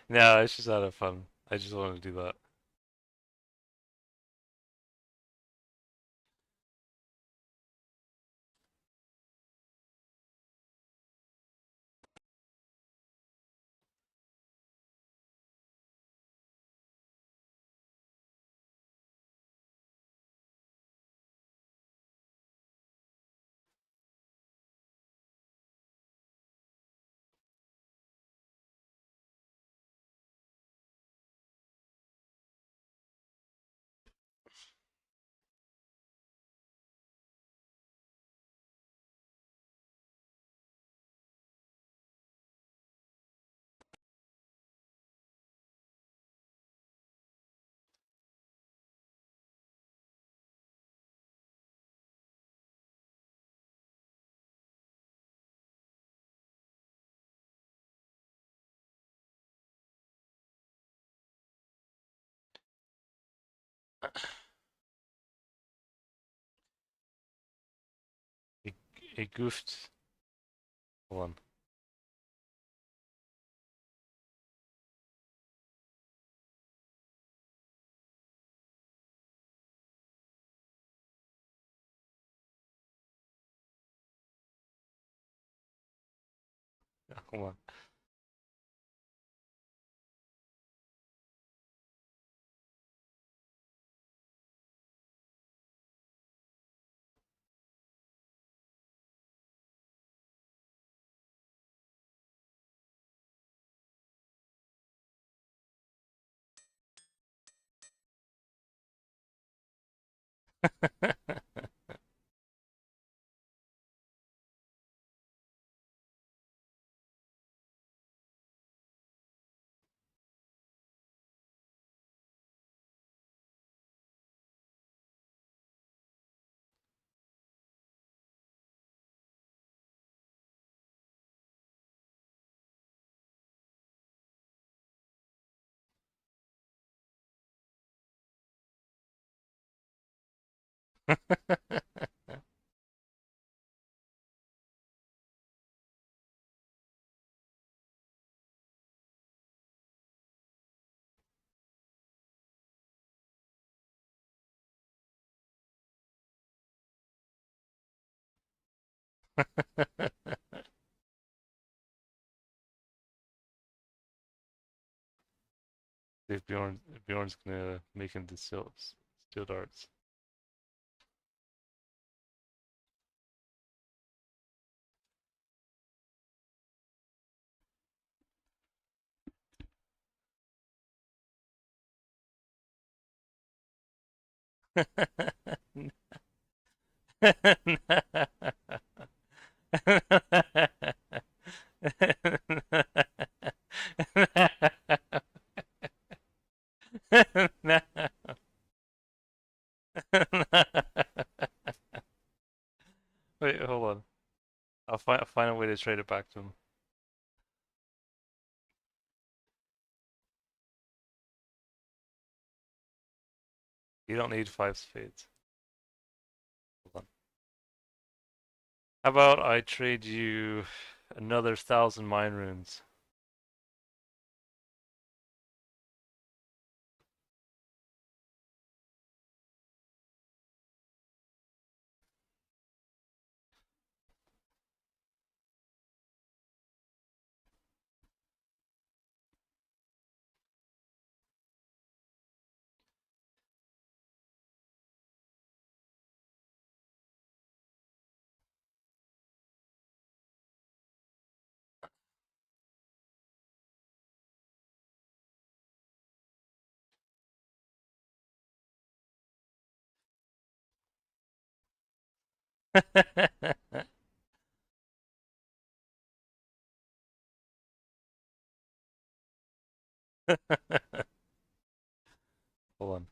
No, it's just out of fun. I just want to do that. A, a goofed. Hold on. Hold on. If Bjorn's gonna make him the steel darts. Wait, hold on. I'll find a way to trade it back to him. You don't need 5 spades. Hold on. How about I trade you another 1,000 mine runes? Hold on.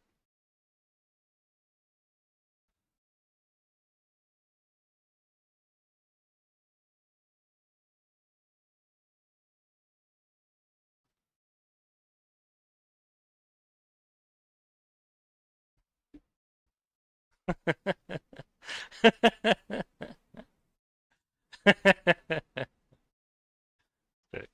Okay.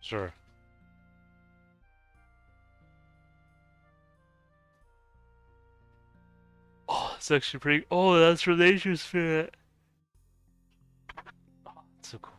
Sure. Oh, it's actually pretty. Oh, that's from Nature Spirit. Oh, that's so cool.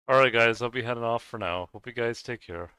Alright, guys, I'll be heading off for now. Hope you guys take care.